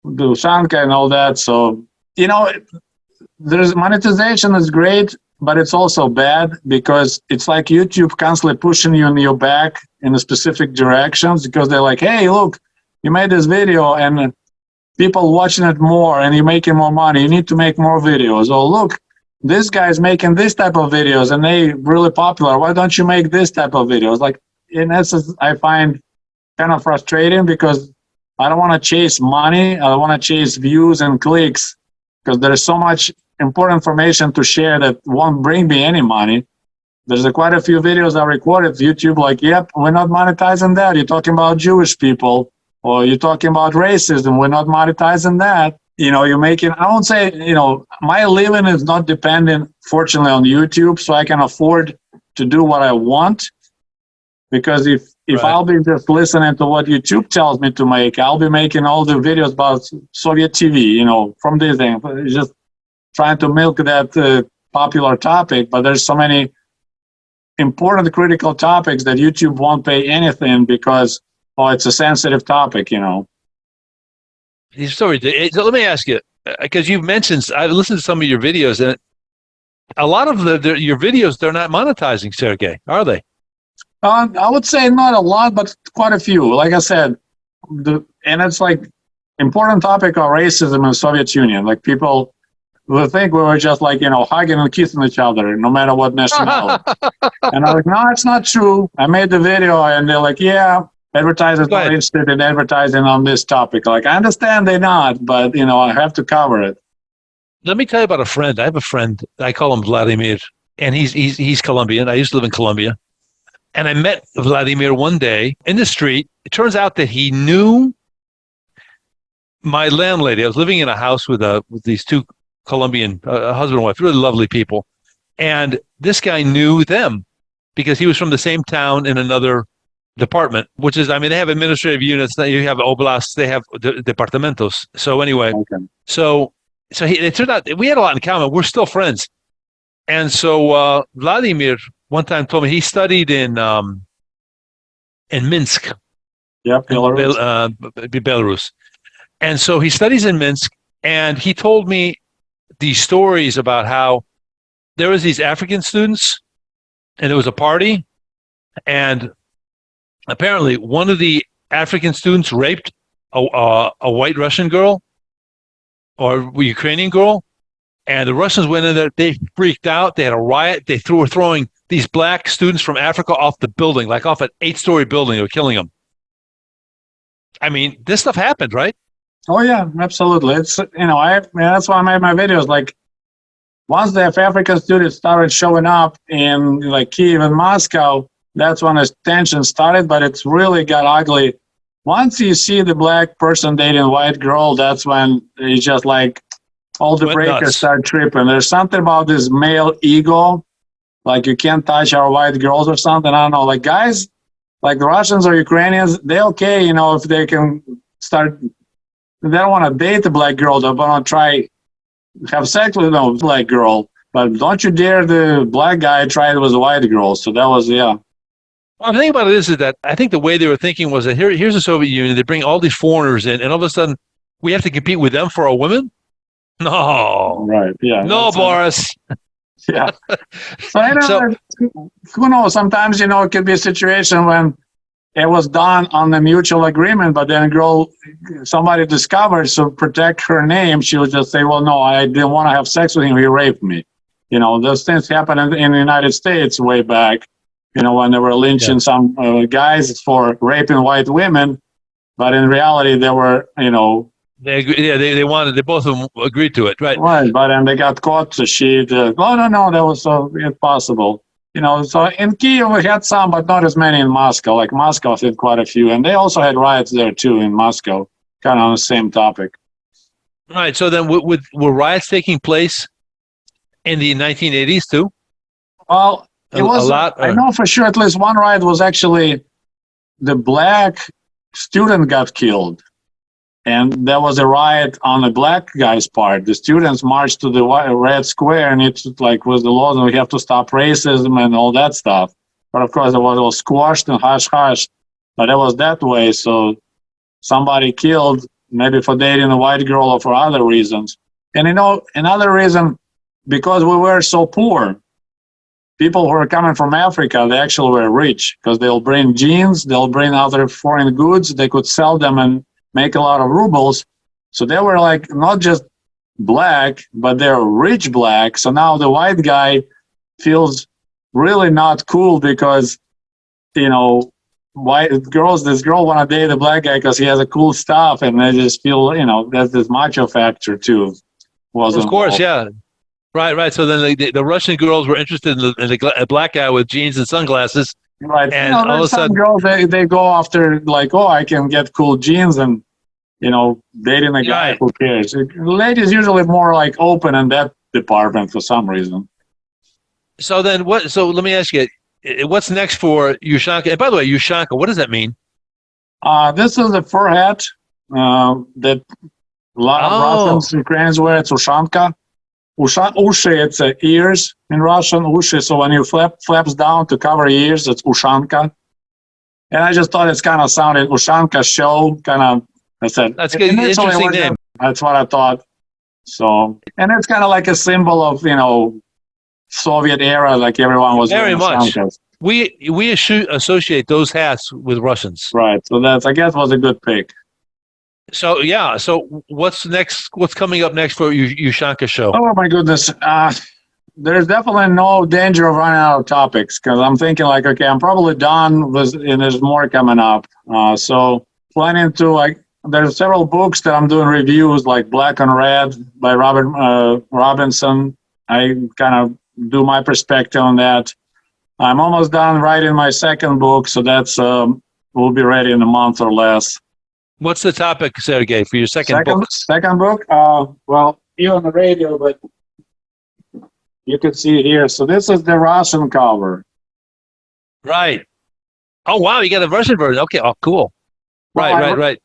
do Ushanka and all that. So, there's monetization is great, but it's also bad because it's like YouTube constantly pushing you in your back in a specific directions because they're like, hey, look, you made this video and people watching it more and you're making more money. You need to make more videos. Oh, look, this guy's making this type of videos and they really popular. Why don't you make this type of videos? Like, in essence, I find kind of frustrating because I don't want to chase money. I don't want to chase views and clicks because there's so much important information to share that won't bring me any money. There's quite a few videos I recorded. YouTube like, yep, we're not monetizing that. You're talking about Jewish people. Or you're talking about racism, we're not monetizing that. You're making, I won't say, my living is not dependent, fortunately, on YouTube, so I can afford to do what I want. Because if Right. I'll be just listening to what YouTube tells me to make, I'll be making all the videos about Soviet TV, from this thing, just trying to milk that popular topic. But there's so many important critical topics that YouTube won't pay anything because it's a sensitive topic, These stories. So let me ask you, because you've mentioned, I've listened to some of your videos, and a lot of your videos, they're not monetizing, Sergey, are they? I would say not a lot, but quite a few. Like I said, and it's like important topic of racism in the Soviet Union. Like people will think we were just like, hugging and kissing each other, no matter what nationality. And I'm like, no, it's not true. I made the video, and they're like, yeah. Advertisers not interested in advertising on this topic. Like, I understand they're not, but, I have to cover it. Let me tell you about a friend. I have a friend. I call him Vladimir, and he's Colombian. I used to live in Colombia. And I met Vladimir one day in the street. It turns out that he knew my landlady. I was living in a house with these two Colombian husband and wife, really lovely people. And this guy knew them because he was from the same town in another department, which is, they have administrative units. You have oblasts, they have departamentos. So anyway, Okay. so it turned out we had a lot in common. We're still friends. And so Vladimir one time told me he studied in Minsk. Yep, Belarus. Belarus. And so he studies in Minsk, and he told me these stories about how there was these African students, and there was a party, and apparently one of the African students raped a white Russian girl or Ukrainian girl, and the Russians went in there. They freaked out. They had a riot. They were throwing these black students from Africa off the building, like off an 8-story building. They were killing them. This stuff happened, right? Oh yeah, absolutely. It's that's why I made my videos. Like, once the African students started showing up in like Kiev and Moscow, that's when the tension started. But it's really got ugly. Once you see the black person dating a white girl, that's when it's just like all the breakers start tripping. There's something about this male ego, like you can't touch our white girls or something. I don't know. Like guys, like the Russians or Ukrainians, they're okay, if they can start. They don't want to date a black girl. They want to try have sex with a black girl. But don't you dare the black guy try it with a white girl. So that was, yeah. Well, the thing about it is that I think the way they were thinking was that here's the Soviet Union. They bring all these foreigners in, and all of a sudden we have to compete with them for our women? No. Right, yeah. No, Boris. Yeah. So, who knows? Sometimes, it could be a situation when it was done on a mutual agreement, but then somebody discovered, to protect her name, she would just say, well, no, I didn't want to have sex with him. He raped me. Those things happened in the United States way back, when they were lynching some guys for raping white women. But in reality, they were, they wanted, they both of them agreed to it, right? Right, but then they got caught. So no, that was so impossible. So in Kiev we had some, but not as many in Moscow. Like Moscow had quite a few, and they also had riots there too in Moscow, kind of on the same topic. Right. So then, were riots taking place in the 1980s too? Well, it was a lot. I know for sure at least one riot was actually the black student got killed. And there was a riot on the black guy's part. The students marched to the Red Square, and it like was the law that we have to stop racism and all that stuff. But of course, it was all squashed and hush-hush. But it was that way. So somebody killed, maybe for dating a white girl or for other reasons. And another reason, because we were so poor, people who are coming from Africa, they actually were rich because they'll bring jeans, they'll bring other foreign goods, they could sell them and make a lot of rubles. So they were like not just black, but they're rich black. So now the white guy feels really not cool because, this girl want to date the black guy because he has a cool stuff, and they just feel, there's this macho factor too. Of course, yeah. Right. So then the Russian girls were interested in the black guy with jeans and sunglasses. Right. And all of a sudden, girls, they go after like, oh, I can get cool jeans and, dating a guy, who cares? Ladies usually more like open in that department for some reason. So then so let me ask you, what's next for Ushanka? And by the way, Ushanka, what does that mean? This is a fur hat that a lot of Russians, Ukrainians wear. It's Ushanka. Ushi, it's ears in Russian, ushi. So when you flaps down to cover ears, it's Ushanka. And I just thought it's kind of sounded Ushanka Show, kind of. I said that's good. Interesting name. That's what I thought. So, and it's kind of like a symbol of Soviet era, like everyone was very much. Ushankas. We associate those hats with Russians, right? So that's, I guess, was a good pick. So yeah. So what's next? What's coming up next for Ushanka Show? Oh my goodness. There's definitely no danger of running out of topics because I'm thinking like, okay, I'm probably done and there's more coming up. So planning to there's several books that I'm doing reviews, like Black on Red by Robert Robinson. I kind of do my perspective on that. I'm almost done writing my second book, so that's will be ready in a month or less. What's the topic, Sergey, for your second book? Second book? Well, you're on the radio, but you can see it here. So this is the Russian cover. Right. Oh, wow, you got a Russian version. Okay, oh, cool. Right.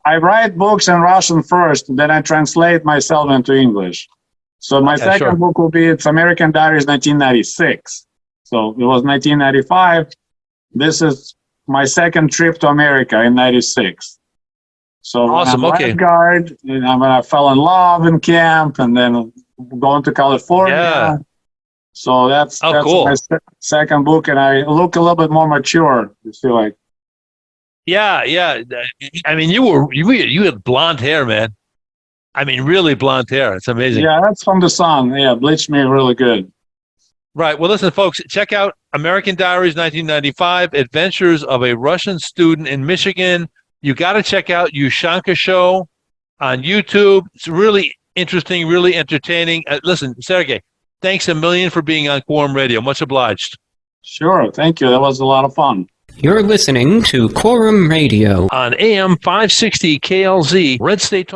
I write books in Russian first, then I translate myself into English. So my second book will be, it's American Diaries 1996. So it was 1995. This is my second trip to America in 96. So awesome. Okay. Lifeguard, when I fell in love in camp, and then going to California. Yeah. So that's cool. My second book, and I look a little bit more mature. You feel like. Yeah. I mean, you had blonde hair, man. I mean, really blonde hair. It's amazing. Yeah, that's from the sun. Yeah, bleached me really good. Right. Well, listen, folks, check out American Diaries 1995, Adventures of a Russian Student in Michigan. You got to check out Ushanka Show on YouTube. It's really interesting, really entertaining. Listen, Sergey, thanks a million for being on QUORUM Radio. Much obliged. Sure. Thank you. That was a lot of fun. You're listening to QUORUM Radio on AM 560 KLZ, Red State Talk.